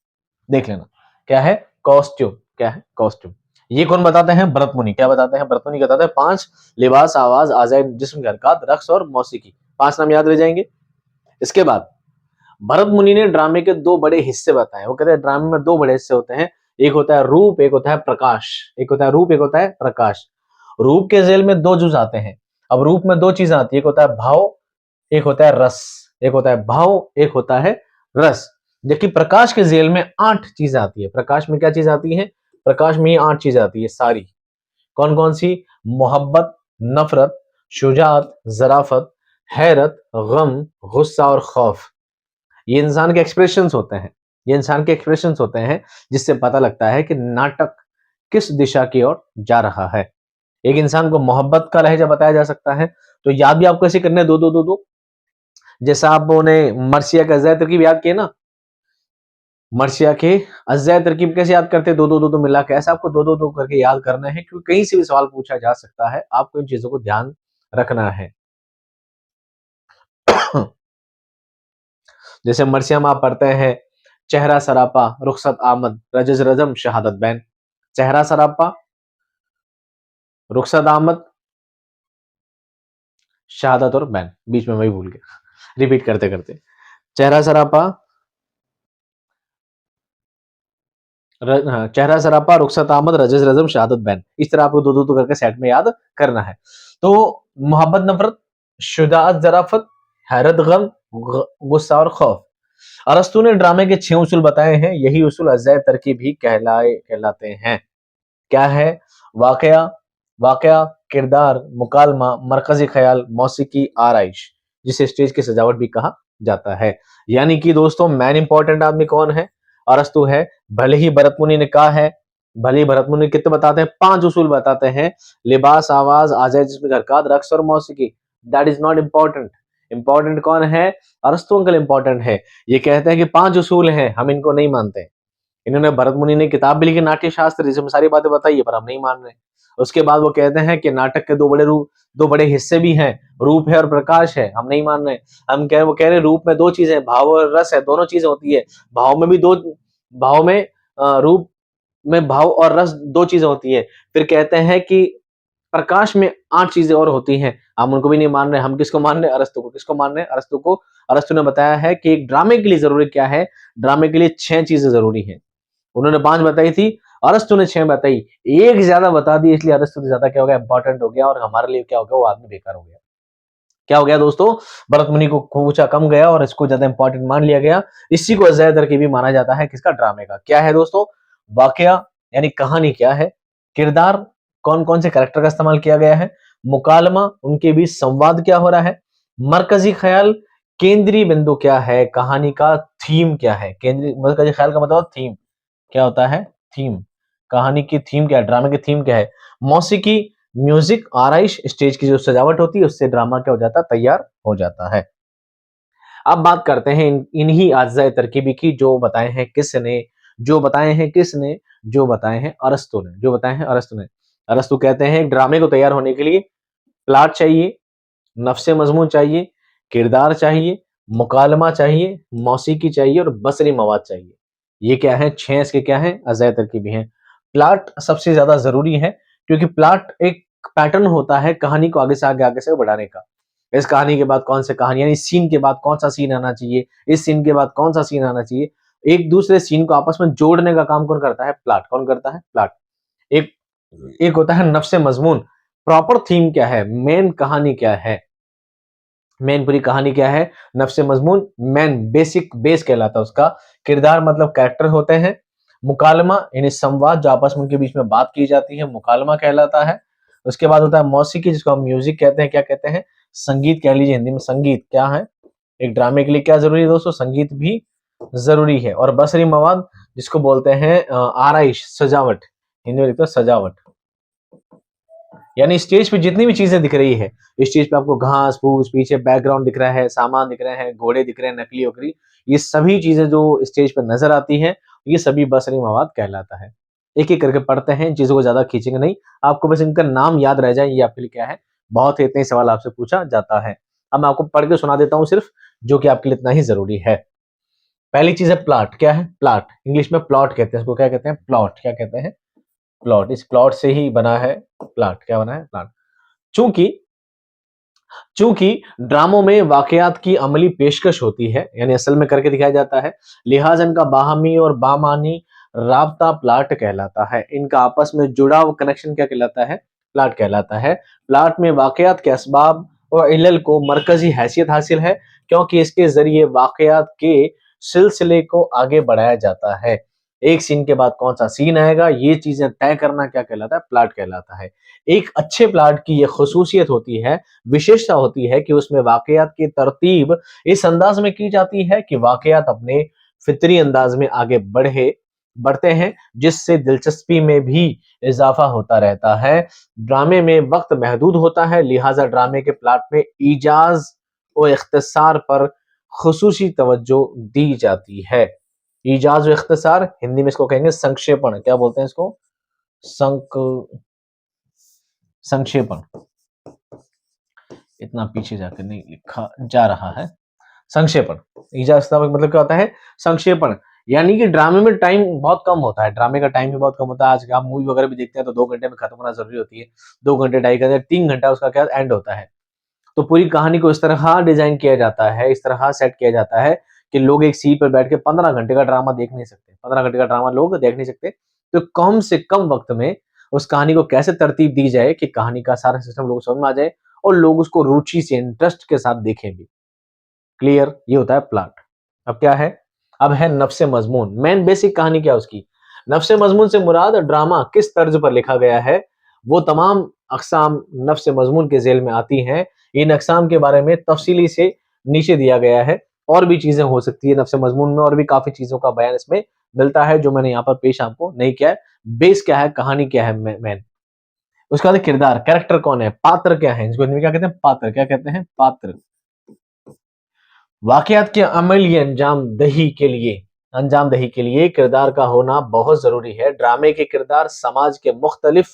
देख लेना, क्या है, कॉस्ट्यूम, क्या है, कॉस्ट्यूम। ये कौन बताते हैं, भरत मुनि। क्या बताते हैं, भरत मुनि बताते हैं 5, लिबास, आवाज, आज़ाए जिस्म की हरकत, रक्स और मौसीकी। 5 नाम याद रह जाएंगे। इसके बाद भरत मुनि ने ड्रामे के 2 बड़े हिस्से बताए। वो कहते हैं ड्रामे में 2 बड़े हिस्से होते हैं, एक होता है रूप, एक होता है प्रकाश। एक होता है रूप, एक होता है प्रकाश। रूप के जेल में 2 जुज आते हैं। अब रूप में 2 चीजें आती है, एक होता है भाव, एक होता है रस। एक होता है भाव, एक होता है रस। जबकि प्रकाश के जेल में 8 चीजें आती है। प्रकाश में क्या चीज आती है, प्रकाश में ये 8 चीजें आती है सारी। कौन कौन सी, मोहब्बत, नफरत, शुजात, जराफत, हैरत, गम, गुस्सा और खौफ। ये इंसान के एक्सप्रेशंस होते हैं, ये इंसान के एक्सप्रेशंस होते हैं, जिससे पता लगता है कि नाटक किस दिशा की ओर जा रहा है। एक इंसान को मोहब्बत का लहजा बताया जा सकता है, तो याद भी आपको ऐसे करने, दो दो दो दो, जैसा आपने मर्सिया का अज़्ज़ाए तरकीब याद किए ना, मर्सिया के अज़्ज़ाए तरकीब कैसे याद करते हैं, दो दो दो दो मिला के, ऐसा आपको दो दो दो करके याद करना है, क्योंकि कहीं से भी सवाल पूछा जा सकता है, आपको इन चीजों को ध्यान रखना है। जैसे मरसिया में आप पढ़ते हैं, चेहरा सरापा, रुखसत आमद, रजज रजम, शहादत बैन। चेहरा सरापा, रुखसत आमद, शहादत और बैन, बीच में वही भूल गया, रिपीट करते करते। चेहरा सरापा, हाँ, चेहरा सरापा, रुखसत आमद, रजज रजम, शहादत बैन। इस तरह आपको दो दो दो करके सेट में याद करना है। तो मोहब्बत, नफरत, शुजाअत, जराफत, हैरत, गम, गुस्सा और खौफ। अरस्तु ने ड्रामे के 6 उसूल बताए हैं, यही उसूल अज़्ज़ाए तरकीब भी कहलाते हैं। क्या है, वाकया, वाकया, किरदार, मुकालमा, मरकजी ख्याल, मौसीकी, आराइश, जिसे स्टेज की सजावट भी कहा जाता है। यानी कि दोस्तों मेन इंपॉर्टेंट आदमी कौन है, अरस्तु है। भले ही भरत मुनि ने कहा है भले ही भरत मुनि कितने बताते हैं, 5 उसूल बताते हैं, लिबास, आवाज आ जाए जिसमें हरकत, रक्स और मौसीकी, that is not important. Important कौन है? अरस्तु अंकल इम्पोर्टेंट है। ये कहते हैं कि 5 उसूल हैं, हम इनको नहीं मानते। इन्होंने, भरत मुनि ने किताब भी लिखी नाट्य शास्त्र, जिसमें सारी बातें बताई है, पर हम नहीं मान रहे। उसके बाद वो कहते हैं कि नाटक के 2 बड़े रूप, 2 बड़े हिस्से भी हैं, रूप है और प्रकाश है, हम नहीं मान रहे। वो कह रहे हैं रूप में 2 चीजें हैं, भाव और रस है, दोनों चीजें होती है। भाव में भी 2, भाव में रूप में भाव और रस 2 चीजें होती है। फिर कहते हैं कि प्रकाश में 8 चीजें और होती हैं, हम उनको भी नहीं मान रहे। हम किसको मान रहे हैं? अरस्तु को। किसको मान रहे हैं? अरस्तु को। अरस्तु ने बताया है कि एक ड्रामे के लिए जरूरी क्या है? ड्रामे के लिए 6 चीजें जरूरी हैं। उन्होंने 5 बताई थी, अरस्तु ने 6 बताई। एक ज्यादा बता दी, इसलिए अरस्तु से ज्यादा क्या हो गया? इंपॉर्टेंट हो गया, और हमारे लिए क्या हो गया? वो आदमी बेकार हो गया। क्या हो गया दोस्तों? भरत मुनि को ऊंचा कम गया और इसको ज्यादा इंपॉर्टेंट मान लिया गया। इसी को अज़य तरकीबी माना जाता है, किसका? ड्रामे का। क्या है दोस्तों? वाकया यानी कहानी क्या है, किरदार कौन कौन से कैरेक्टर का इस्तेमाल किया गया है, मुकालमा उनके बीच संवाद क्या हो रहा है, मरकजी ख्याल केंद्रीय बिंदु क्या है, कहानी का थीम क्या है। केंद्रीय मरकजी ख्याल का मतलब थीम क्या होता है? थीम। कहानी की थीम क्या है, ड्रामे की थीम क्या है। मौसीकी म्यूजिक, आराइश, स्टेज की जो सजावट होती है, उससे ड्रामा क्या हो जाता है? तैयार हो जाता है। अब बात करते हैं इन्हीं अज्जा तरकीबी की, जो बताए हैं किसने? जो बताए हैं किसने? जो बताए हैं अरस्तु ने। जो बताए हैं अरस्तु ने। अरस्तु कहते हैं ड्रामे को तैयार होने के लिए प्लॉट चाहिए, नफ्से मजमून चाहिए, किरदार चाहिए, मुकालमा चाहिए, मौसीकी चाहिए और बसरी मवाद चाहिए। ये क्या है? 6 इसके क्या है? अज़ाय तरकीबी हैं। प्लॉट सबसे ज्यादा जरूरी है, क्योंकि प्लॉट एक पैटर्न होता है कहानी को आगे से आगे से बढ़ाने का। इस कहानी के बाद कौन सी कहानी, यानी इस सीन के बाद कौन सा सीन आना चाहिए, इस सीन के बाद कौन सा सीन आना चाहिए, एक दूसरे सीन को आपस में जोड़ने का काम कौन करता है? प्लॉट। कौन करता है? प्लॉट। एक एक होता है नफ्से मजमून, प्रॉपर थीम क्या है, मेन कहानी क्या है, मेन पूरी कहानी क्या है, नफ्से मजमून मेन बेसिक बेस कहलाता है उसका। किरदार मतलब कैरेक्टर होते हैं। मुकालमा यानी संवाद, जो आपस में उनके बीच में बात की जाती है, मुकालमा कहलाता है। उसके बाद होता है मौसीकी, जिसको हम म्यूजिक कहते हैं। क्या कहते हैं? संगीत कह लीजिए, हिंदी में संगीत क्या है। एक ड्रामे के लिए क्या जरूरी है दोस्तों? संगीत भी जरूरी है। और बसरी मवाद, जिसको बोलते हैं आराइश, सजावट, हिंदी में लिखते हैं सजावट, यानी स्टेज पे जितनी भी चीजें दिख रही है, स्टेज पे आपको घास फूस, पीछे बैकग्राउंड दिख रहा है, सामान दिख रहे हैं, घोड़े दिख रहे हैं, नकली ओकरी, ये सभी चीजें जो स्टेज पे नजर आती हैं, ये सभी बसरी मवाद कहलाता है। एक एक करके पढ़ते हैं, चीजों को ज्यादा खींचेंगे नहीं, आपको बस इनका नाम याद रह जाए, ये आपके लिए क्या है? बहुत ही, इतने ही सवाल आपसे पूछा जाता है। अब मैं आपको पढ़ के सुना देता हूँ सिर्फ, जो कि आपके लिए इतना ही जरूरी है। पहली चीज है प्लॉट। क्या है? प्लॉट, इंग्लिश में प्लॉट कहते हैं इसको। क्या कहते हैं? प्लॉट। क्या कहते हैं? प्लॉट। इस प्लॉट से ही बना है प्लॉट। क्या बना है? प्लॉट। चूंकि चूंकि ड्रामों में वाकयात की अमली पेशकश होती है, यानी असल में करके दिखाया जाता है, लिहाजा इनका बाहमी और बामानी राबता प्लाट कहलाता है। इनका आपस में जुड़ाव, कनेक्शन क्या कहलाता है? प्लाट कहलाता है। प्लाट में वाकयात के असबाब और इलल को मरकजी हैसियत हासिल है, क्योंकि इसके जरिए वाकयात के सिलसिले को आगे बढ़ाया जाता है। एक सीन के बाद कौन सा सीन आएगा, ये चीजें तय करना क्या कहलाता है? प्लाट कहलाता है। एक अच्छे प्लाट की ये खसूसियत होती है, विशेषता होती है, कि उसमें वाकयात की तरतीब इस अंदाज में की जाती है कि वाकयात अपने फितरी अंदाज में आगे बढ़ते हैं, जिससे दिलचस्पी में भी इजाफा होता रहता है। ड्रामे में वक्त महदूद होता है, लिहाजा ड्रामे के प्लाट में ईजाज और इख्तिसार पर खुसूसी तवज्जो दी जाती है। ईजाज और इख्तिसार, हिंदी में इसको कहेंगे संक्षेपण। क्या बोलते हैं इसको? संक्षेपण। इतना पीछे जाकर नहीं लिखा जा रहा है। संक्षेपण, ईजाज का मतलब क्या होता है? संक्षेपण, यानी कि ड्रामे में टाइम बहुत कम होता है। ड्रामे का टाइम भी बहुत कम होता है। आज आप मूवी वगैरह भी देखते हैं तो 2 घंटे में खत्म होना जरूरी होती है, 2 घंटे, 2.5 घंटे, 3 घंटा उसका क्या एंड होता है। तो पूरी कहानी को इस तरह डिजाइन किया जाता है, इस तरह सेट किया जाता है, कि लोग एक सीट पर बैठ के 15 घंटे का ड्रामा देख नहीं सकते। 15 घंटे का ड्रामा लोग देख नहीं सकते। तो कम से कम वक्त में उस कहानी को कैसे तरतीब दी जाए कि कहानी का सारा सिस्टम लोगों को समझ में आ जाए, और लोग उसको रुचि से, इंटरेस्ट के साथ देखें भी। क्लियर? ये होता है प्लॉट। अब क्या है? अब है नफ्से मजमून। मेन बेसिक कहानी क्या है उसकी? नफ्से मजमून से मुराद ड्रामा किस तर्ज पर लिखा गया है, वो तमाम अकसाम नफ्से मजमून के जेल में आती हैं। इन अकसाम के बारे में तफसीली से नीचे दिया गया है। और भी चीजें हो सकती है नफ्से मजमून में, और भी काफी चीजों का बयान इसमें मिलता है, जो मैंने यहाँ पर पेश आपको नहीं किया है। बेस क्या है, कहानी क्या है, मैन। उसके बाद किरदार, कैरेक्टर कौन है, पात्र क्या है, इसको हिंदी में क्या कहते हैं, पात्र। क्या कहते हैं, पात्र। वाकयात के अमली अंजाम दही के लिए किरदार का होना बहुत जरूरी है। ड्रामे के किरदार समाज के मुख्तलिफ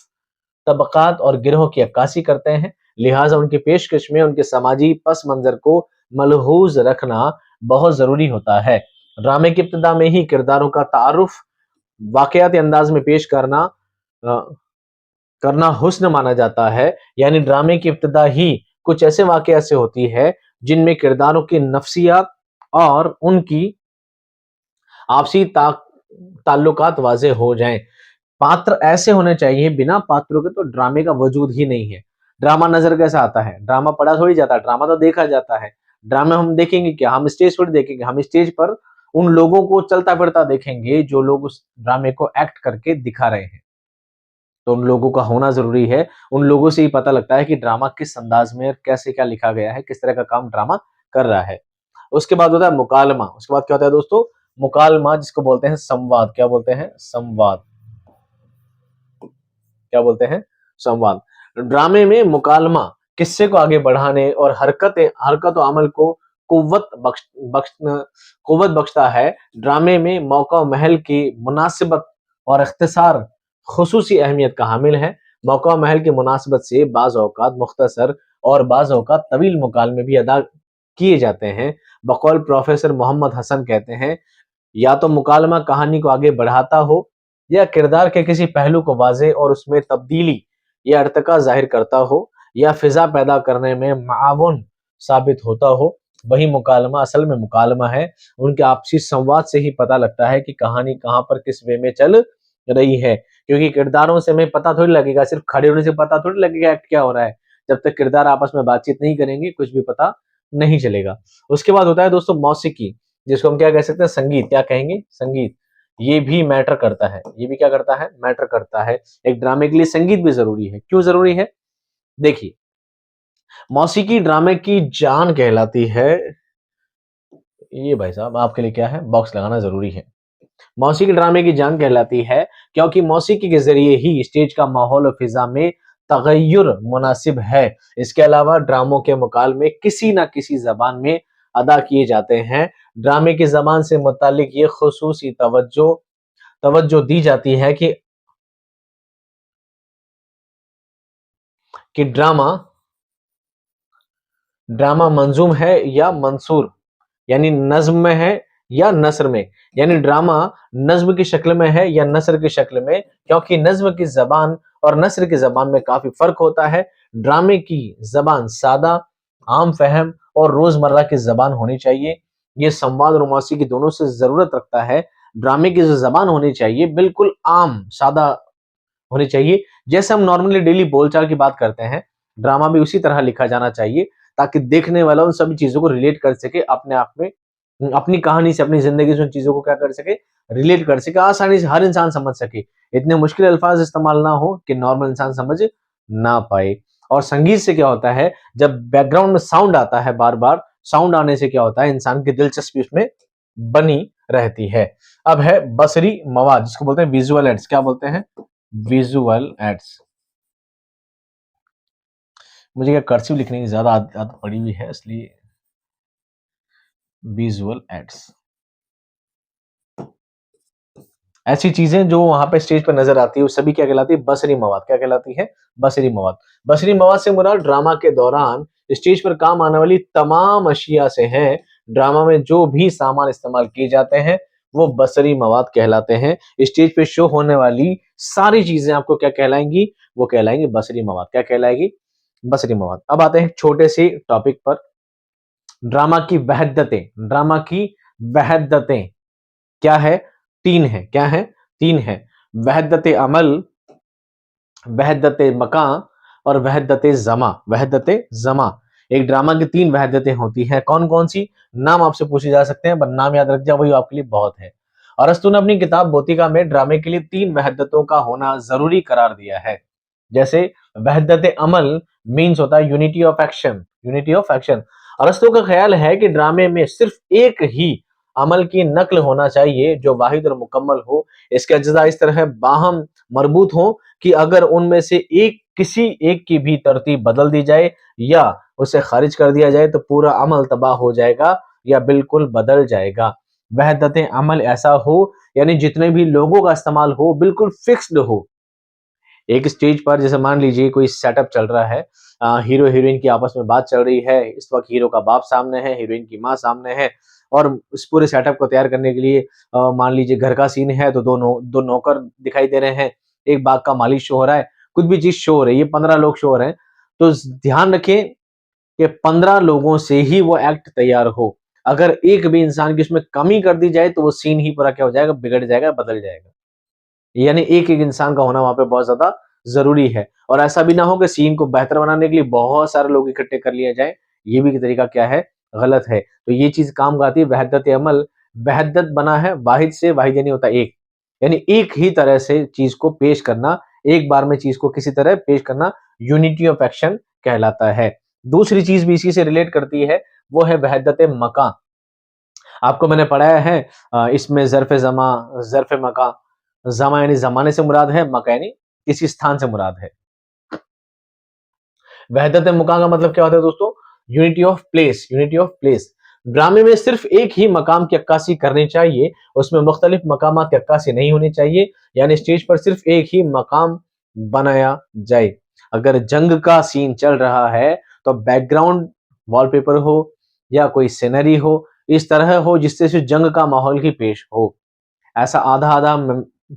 तबकात और गिरोह की अक्कासी करते हैं, लिहाजा उनकी पेशकश में उनके समाजी पस मंजर को मलहूज रखना बहुत जरूरी होता है। ड्रामे की इब्तिदा में ही किरदारों का तारुफ वाकयाती अंदाज में पेश करना हुस्न माना जाता है। यानी ड्रामे की इब्तिदा ही कुछ ऐसे वाकया से होती है जिनमें किरदारों की नफ्सियात और उनकी आपसी ताल्लुकात वाजे हो जाएं। पात्र ऐसे होने चाहिए, बिना पात्रों के तो ड्रामे का वजूद ही नहीं है। ड्रामा नजर कैसा आता है, ड्रामा पढ़ा थोड़ी जाता है, ड्रामा तो देखा जाता है। ड्रामा हम देखेंगे क्या, हम स्टेज पर देखेंगे, हम स्टेज पर उन लोगों को चलता फिरता देखेंगे जो लोग उस ड्रामे को एक्ट करके दिखा रहे हैं। तो उन लोगों का होना जरूरी है। उन लोगों से ही पता लगता है कि ड्रामा किस अंदाज में कैसे क्या लिखा गया है, किस तरह का काम ड्रामा कर रहा है। उसके बाद होता है मुकालमा। उसके बाद क्या होता है दोस्तों, मुकालमा, जिसको बोलते हैं संवाद। क्या बोलते हैं, संवाद। क्या बोलते हैं, संवाद। ड्रामे में मुकालमा किस्से को आगे बढ़ाने और हरकत और अमल को कुव्वत बख्शता है। ड्रामे में मौका और महल की मुनासिबत और इख्तिसार खुसूसी अहमियत का हामिल है। मौका और महल की मुनासिबत से बाज औकात मुख्तसर और बाज औकात तवील मुकालमे भी अदा किए जाते हैं। बकौल प्रोफेसर मोहम्मद हसन कहते हैं, या तो मुकालमा कहानी को आगे बढ़ाता हो या किरदार के किसी पहलू को वाजे और उसमें तब्दीली या अर्तका जाहिर करता हो या फिजा पैदा करने में माउन साबित होता हो, वही मुकालमा असल में मुकालमा है। उनके आपसी संवाद से ही पता लगता है कि कहानी कहाँ पर किस वे में चल रही है, क्योंकि किरदारों से हमें पता थोड़ी लगेगा, सिर्फ खड़े होने से पता थोड़ी लगेगा एक्ट क्या हो रहा है। जब तक किरदार आपस में बातचीत नहीं करेंगे कुछ भी पता नहीं चलेगा। उसके बाद होता है दोस्तों मौसीकी, जिसको हम क्या कह सकते हैं, संगीत। क्या कहेंगे, संगीत। ये भी मैटर करता है, ये भी क्या करता है, मैटर करता है। एक ड्रामे के लिए संगीत भी जरूरी है। क्यों जरूरी है, देखिए, मौसीकी ड्रामे की जान कहलाती है। ये भाई साहब आपके लिए क्या है, बॉक्स लगाना जरूरी है। मौसीकी ड्रामे की जान कहलाती है क्योंकि मौसीकी के जरिए ही स्टेज का माहौल और फिजा में तगय्युर मुनासिब है। इसके अलावा ड्रामों के मुकालमे किसी ना किसी जबान में अदा किए जाते हैं। ड्रामे की जबान से मुतालिक ये खुसूसी तवज्जो तवज्जो दी जाती है कि ड्रामा ड्रामा मंजूम है या मंसूर, यानी नज्म में है या नसर में। यानी ड्रामा नज्म की शक्ल में है या नसर की शक्ल में, क्योंकि नज्म की जबान और नसर की जबान में काफी फर्क होता है। ड्रामे की जबान सादा, आम फहम और रोजमर्रा की जबान होनी चाहिए। ये संवाद और मौसीकी दोनों से जरूरत रखता है। ड्रामे की जो जबान होनी चाहिए बिल्कुल आम सादा होनी चाहिए, जैसे हम नॉर्मली डेली बोलचाल की बात करते हैं, ड्रामा भी उसी तरह लिखा जाना चाहिए ताकि देखने वाला उन सभी चीजों को रिलेट कर सके, अपने आप में अपनी कहानी से, अपनी जिंदगी से उन चीजों को क्या कर सके, रिलेट कर सके, आसानी से हर इंसान समझ सके। इतने मुश्किल अल्फाज इस्तेमाल ना हो कि नॉर्मल इंसान समझ ना पाए। और संगीत से क्या होता है, जब बैकग्राउंड में साउंड आता है, बार बार साउंड आने से क्या होता है, इंसान की दिलचस्पी उसमें बनी रहती है। अब है बसरी मवाद, जिसको बोलते हैं विजुअल एड्स। क्या बोलते हैं, विजुअल एड्स। मुझे क्या कर्सिव लिखने की ज्यादा आदत पड़ी हुई है, इसलिए विजुअल एड्स ऐसी चीजें जो वहां पे स्टेज पर नजर आती है वो सभी क्या कहलाती है, बसरी मवाद। क्या कहलाती है, बसरी मवाद। बसरी मवाद से मुराद ड्रामा के दौरान स्टेज पर काम आने वाली तमाम अशिया से है। ड्रामा में जो भी सामान इस्तेमाल किए जाते हैं वो बसरी मवाद कहलाते हैं। स्टेज पे शो होने वाली सारी चीजें आपको क्या कहलाएंगी, वो कहलाएंगी बसरी मवाद। क्या कहलाएगी, बसरी मवाद। अब आते हैं छोटे से टॉपिक पर, ड्रामा की वहदतें। ड्रामा की वहदतें क्या है, तीन है। क्या है, तीन है। वहदत अमल, वहदत मकान और वहदत जमा। वहदत जमा, एक ड्रामा की तीन वहदतें होती हैं। कौन कौन सी, नाम आपसे पूछे जा सकते हैं, पर नाम याद रख जाए, वही आपके लिए बहुत है। अरस्तु ने अपनी किताब बोतिका में ड्रामे के लिए तीन वहदतों का होना जरूरी करार दिया है। जैसे वहदत अमल मीन्स होता है unity of action. Unity of action, अरस्तु का ख्याल है कि ड्रामे में सिर्फ एक ही अमल की नकल होना चाहिए जो वाहिद और मुकम्मल हो। इसके अज्जा इस तरह बाहम मरबूत हो कि अगर उनमें से किसी एक की भी तरतीब बदल दी जाए या उसे खारिज कर दिया जाए तो पूरा अमल तबाह हो जाएगा या बिल्कुल बदल जाएगा। वहदत अमल ऐसा हो यानी जितने भी लोगों का इस्तेमाल हो बिल्कुल फिक्स्ड हो। एक स्टेज पर जैसे मान लीजिए कोई सेटअप चल रहा है, हीरो हीरोइन की आपस में बात चल रही है, इस वक्त हीरो का बाप सामने है, हीरोइन की माँ सामने है और इस पूरे सेटअप को तैयार करने के लिए मान लीजिए घर का सीन है तो दो नौकर दिखाई दे रहे हैं, एक बाग का मालिक शो हो रहा है, कुछ भी चीज शो हो रही है, 15 लोग शो हो रहे हैं। तो ध्यान रखें कि 15 लोगों से ही वो एक्ट तैयार हो। अगर एक भी इंसान की उसमें कमी कर दी जाए तो वो सीन ही पूरा क्या हो जाएगा, बिगड़ जाएगा, बदल जाएगा। यानी एक-एक इंसान का होना वहाँ पे बहुत ज़्यादा ज़रूरी है और ऐसा भी ना हो कि सीन को बेहतर बनाने के लिए बहुत सारे लोग इकट्ठे कर लिए जाएँ, ये भी तरीका क्या है, गलत है। तो ये चीज़ काम आती है वहदत अमल, वहदत बना है वाहिद से, वाहिद यानी होता है एक। यानी एक ही तरह से चीज़ को पेश करना, एक बार में चीज़ को किसी तरह पेश करना यूनिटी ऑफ एक्शन कहलाता है। दूसरी चीज़ भी इसी से रिलेट करती है, वो है वहदत मकान। आपको मैंने पढ़ाया है इसमें ज़र्फ़ ज़मा, ज़र्फ़ मकान, ज़मा यानी ज़माने से मुराद है, मका यानी किसी स्थान से मुराद है। वहदत मुकाम का मतलब क्या होता है दोस्तों? Unity of place, unity of place. ड्रामे में सिर्फ एक ही मकाम की अक्कासी करनी चाहिए, उसमें मुख्तलिफ मकामात की अक्कासी नहीं होनी चाहिए, यानी स्टेज पर सिर्फ एक ही मकाम बनाया जाए। अगर जंग का सीन चल रहा है, तो बैकग्राउंड वॉलपेपर हो या कोई सीनरी हो, इस तरह हो जिससे सिर्फ जंग का माहौल ही पेश हो। ऐसा आधा-आधा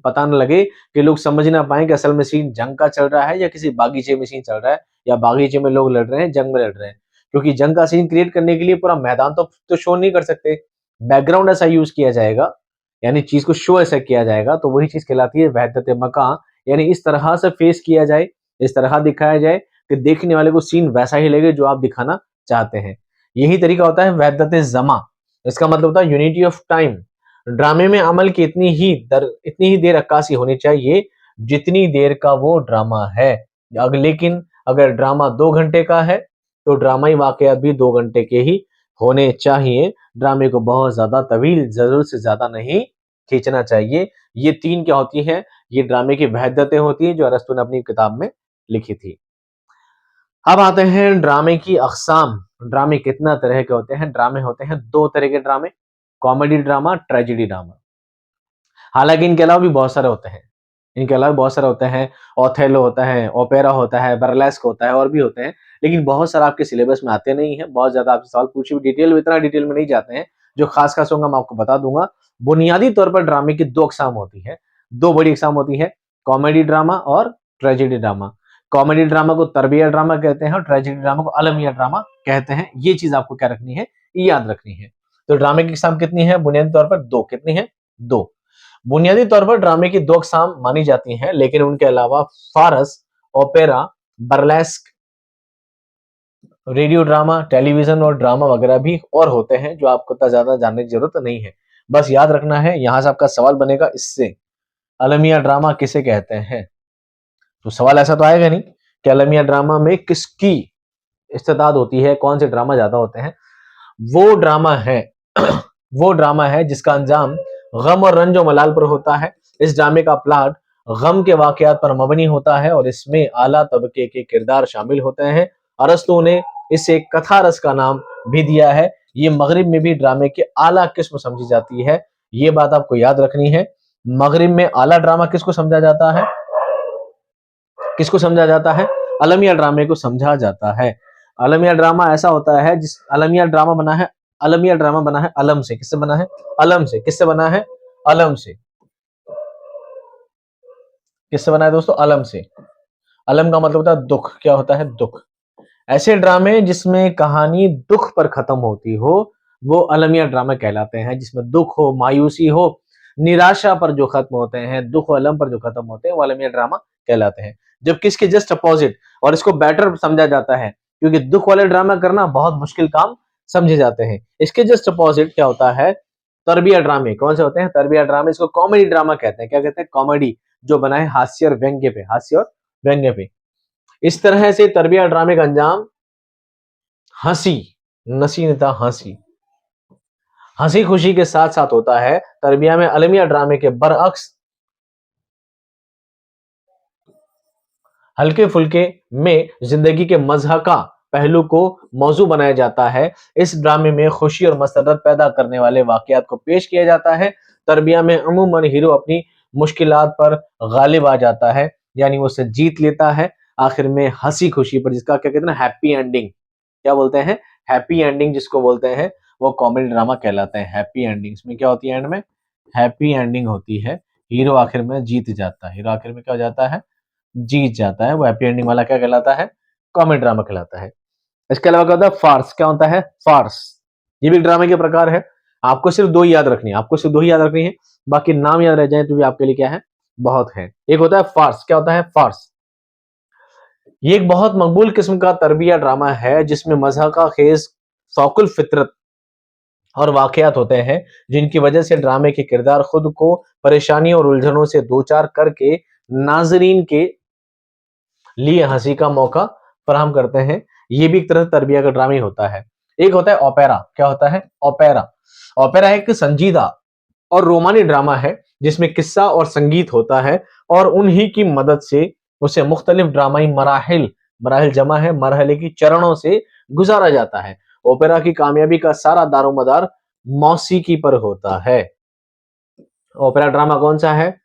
पता न लगे कि लोग समझ ना पाएँ कि असल में सीन जंग का चल रहा है या किसी बागीचे में सीन चल रहा है या बागीचे में लोग लड़ रहे हैं, जंग में लड़ रहे हैं। क्योंकि जंग का सीन क्रिएट करने के लिए पूरा मैदान तो शो नहीं कर सकते। बैकग्राउंड ऐसा यूज़ किया जाएगा, यानी चीज़ को शो ऐसा किया जाएगा, तो वही चीज़ कहलाती है वहदत मकां, यानी इस तरह से फेस किया जाए, इस तरह दिखाया जाए कि देखने वाले को सीन वैसा ही लगे जो आप दिखाना चाहते हैं। यही तरीका होता है वहदत ज़मा। इसका मतलब होता है यूनिटी ऑफ टाइम। ड्रामे में अमल की इतनी ही देर अक्कासी होनी चाहिए जितनी देर का वो ड्रामा है। लेकिन अगर ड्रामा 2 घंटे का है तो ड्रामाई वाकयात भी 2 घंटे के ही होने चाहिए। ड्रामे को बहुत ज़्यादा तवील ज़रूरत से ज़्यादा नहीं खींचना चाहिए। ये 3 क्या होती हैं, ये ड्रामे की वहदतें होती हैं जो अरस्तू ने अपनी किताब में लिखी थी। अब आते हैं ड्रामे की अक़साम। ड्रामे कितना तरह के होते हैं? ड्रामे होते हैं 2 तरह के ड्रामे, कॉमेडी ड्रामा, ट्रेजेडी ड्रामा। हालाँकि इनके अलावा भी बहुत सारे होते हैं। इनके अलावा बहुत सारे होते हैं, ओथेलो होता है, ओपेरा होता है, बर्लेस्क होता है और भी होते हैं। लेकिन बहुत सारा आपके सिलेबस में आते नहीं हैं, बहुत ज़्यादा आपसे सवाल पूछे भी डिटेल में इतना डिटेल में नहीं जाते हैं। जो ख़ास-ख़ास होंगा मैं आपको बता दूँगा। बुनियादी तौर पर ड्रामे की 2 अक़साम होती हैं, 2 बड़ी अक़साम होती है, कॉमेडी ड्रामा और ट्रेजेडी ड्रामा। कॉमेडी ड्रामा को तरबिया ड्रामा कहते हैं और ट्रेजेडी ड्रामा को अलमिया ड्रामा कहते हैं। ये चीज़ आपको क्या रखनी है, याद रखनी है। तो ड्रामे की अक़साम कितनी है? बुनियादी तौर पर 2 कितनी है? 2। बुनियादी तौर पर ड्रामे की 2 अक़साम मानी जाती हैं, लेकिन उनके अलावा farce, opera, burlesque, radio drama, television और ड्रामा वगैरह भी और होते हैं, जो आपको इतना ज़्यादा जानने की ज़रूरत नहीं है। बस याद रखना है, यहाँ से आपका सवाल बनेगा इससे, अलमिया ड्रामा किसे कहते हैं? तो सवाल ऐसा तो आएगा नहीं कि अलमिया ड्रामा में किसकी इस्तेदाद होती है, कौन से ड्रामा ज़्यादा होते हैं? वो ड्रामा है वो ड्रामा है जिसका अंजाम गम और रंज और मलाल पर होता है। इस ड्रामे का प्लॉट गम के वाकयात पर मबनी होता है और इसमें आला तबके के किरदार शामिल होते हैं। अरस्तू ने इसे कथा रस का नाम भी दिया है। ये मगरिब में भी ड्रामे की आला किस्म समझी जाती है। ये बात आपको याद रखनी है। मगरिब में आला ड्रामा किसको समझा जाता है? किसको समझा जाता है? अलमिया ड्रामे को समझा जाता है। अलमिया ड्रामा ऐसा होता है जिस अलमिया ड्रामा बना है अलमिया ड्रामा बना है अलम से। किससे बना है? अलम से। किससे बना है? अलम से। किससे बना है दोस्तों? अलम से। अलम का मतलब होता है दुख। क्या होता है? दुख। ऐसे ड्रामे जिसमें कहानी दुख पर खत्म होती हो, वो अलमिया ड्रामा कहलाते हैं। जिसमें दुख हो, मायूसी हो, निराशा पर जो खत्म होते हैं, दुख और अलम पर जो खत्म होते हैं, वो अलमिया ड्रामा कहलाते हैं। जबकि इसके जस्ट अपोजिट और इसको बेटर समझा जाता है, क्योंकि दुख वाले ड्रामा करना बहुत मुश्किल काम समझे जाते हैं। इसके जस्ट अपोजिट क्या होता है? तरबिया ड्रामे। कौन से होते हैं? तरबिया ड्रामे। इसको कॉमेडी ड्रामा कहते हैं। क्या कहते हैं? कॉमेडी। जो बना है हास्य और व्यंग्य पे, हास्य और व्यंग्य पे। इस तरह से तरबिया ड्रामे का अंजाम हंसी, नसीनता हंसी, हंसी खुशी के साथ साथ होता है। तरबिया में अलमिया ड्रामे के बरअक्स हल्के फुल्के में जिंदगी के मजहका पहलू को मौजू बनाया जाता है। इस ड्रामे में खुशी और मसरत पैदा करने वाले वाकयात को पेश किया जाता है। तरबिया में अमूमन हीरो अपनी मुश्किलात पर गालिब आ जाता है, यानी वो उसे जीत लेता है आखिर में हंसी खुशी पर, जिसका क्या कहते हैं ना, हैप्पी एंडिंग। क्या बोलते हैं? हैप्पी एंडिंग जिसको बोलते हैं, वो कॉमेडी ड्रामा कहलाता है। हैप्पी एंडिंग्स में क्या होती है? एंड में हैप्पी एंडिंग होती है। हीरो आखिर में जीत जाता है। हीरो आखिर में क्या हो जाता है? जीत जाता है। वो हैप्पी एंडिंग वाला क्या कहलाता है? कॉमेडी ड्रामा कहलाता है। इसके अलावा क्या होता है? फार्स। क्या होता है? फार्स। ये भी ड्रामे के प्रकार है। आपको सिर्फ दो ही याद रखनी है, आपको सिर्फ दो ही याद रखनी है, बाकी नाम याद रह जाए तो भी आपके लिए क्या है? बहुत है। एक होता है फार्स। क्या होता है? फार्स। ये एक बहुत मकबूल किस्म का तरबिया ड्रामा है जिसमें मजहक का खेज फौकुल फितरत और वाकयात होते हैं, जिनकी वजह से ड्रामे के किरदार खुद को परेशानियों और उलझनों से दो चार करके नाजरीन के लिए हंसी का मौका फराहम करते हैं। ये भी एक तरह से तरबिया का ड्रामा ही होता है। एक होता है ओपेरा। क्या होता है? ओपेरा। ओपेरा एक संजीदा और रोमानी ड्रामा है जिसमें किस्सा और संगीत होता है और उन्हीं की मदद से उसे मुख्तलिफ ड्रामाई मराहिल, मराहिल जमा है, मरहले की चरणों से गुजारा जाता है। ओपेरा की कामयाबी का सारा दारोमदार मौसीकी पर होता है। ओपेरा ड्रामा कौन सा है?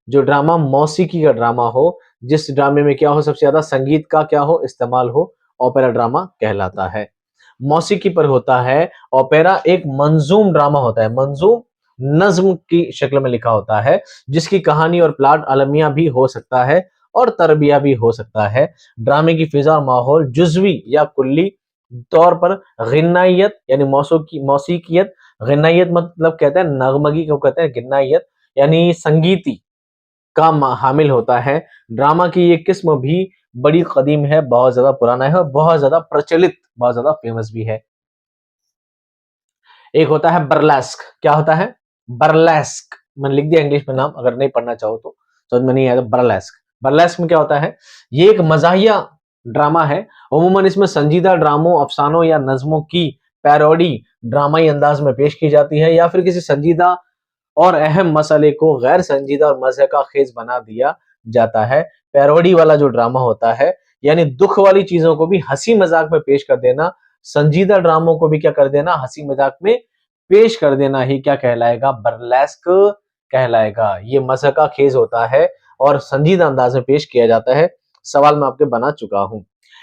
जो ड्रामा मौसीकी का ड्रामा हो, जिस ड्रामे में क्या हो, सबसे ज्यादा संगीत का क्या हो, इस्तेमाल हो, ओपेरा ड्रामा कहलाता है। मौसीकी पर होता है। ओपेरा एक मंजूम ड्रामा होता है। मंजूम नज्म की शक्ल में लिखा होता है, जिसकी कहानी और प्लाट अलमिया भी हो सकता है और तरबिया भी हो सकता है। ड्रामे की फिजा और माहौल जुजवी या कुल्ली तौर पर गिन्नाइयत यानी मौसीकी मौसीकियत, गिन्नाइयत मतलब कहते हैं नगमगी को कहते हैं गिन्नाइयत, यानी संगीती का हामिल होता है। ड्रामा की ये किस्म भी बड़ी कदीम है, बहुत ज्यादा पुराना है और बहुत ज्यादा प्रचलित, बहुत ज्यादा फेमस भी है। एक होता है बर्लेस्क। क्या होता है? बर्लेस्क। मैंने लिख दिया इंग्लिश में नाम, अगर नहीं पढ़ना चाहो तो समझ में नहीं आया तो बर्लेस्क। बर्लेस्क में क्या होता है? ये एक मजाहिया ड्रामा है। अमूमन इसमें संजीदा ड्रामों, अफसानों या नज्मों की पैरोडी ड्रामाई अंदाज में पेश की जाती है या फिर किसी संजीदा और अहम मसले को गैर संजीदा और मजे का खेज बना दिया जाता है। पैरोडी वाला जो ड्रामा होता है, यानी दुख वाली चीजों को भी हंसी मजाक में पेश कर देना, संजीदा ड्रामों को भी क्या कर देना, हंसी मजाक में पेश कर देना ही क्या कहलाएगा? बर्लेस्क कहलाएगा। ये मजे का खेज होता है और संजीदा अंदाज में पेश किया जाता है। सवाल मैं आपके बना चुका हूं।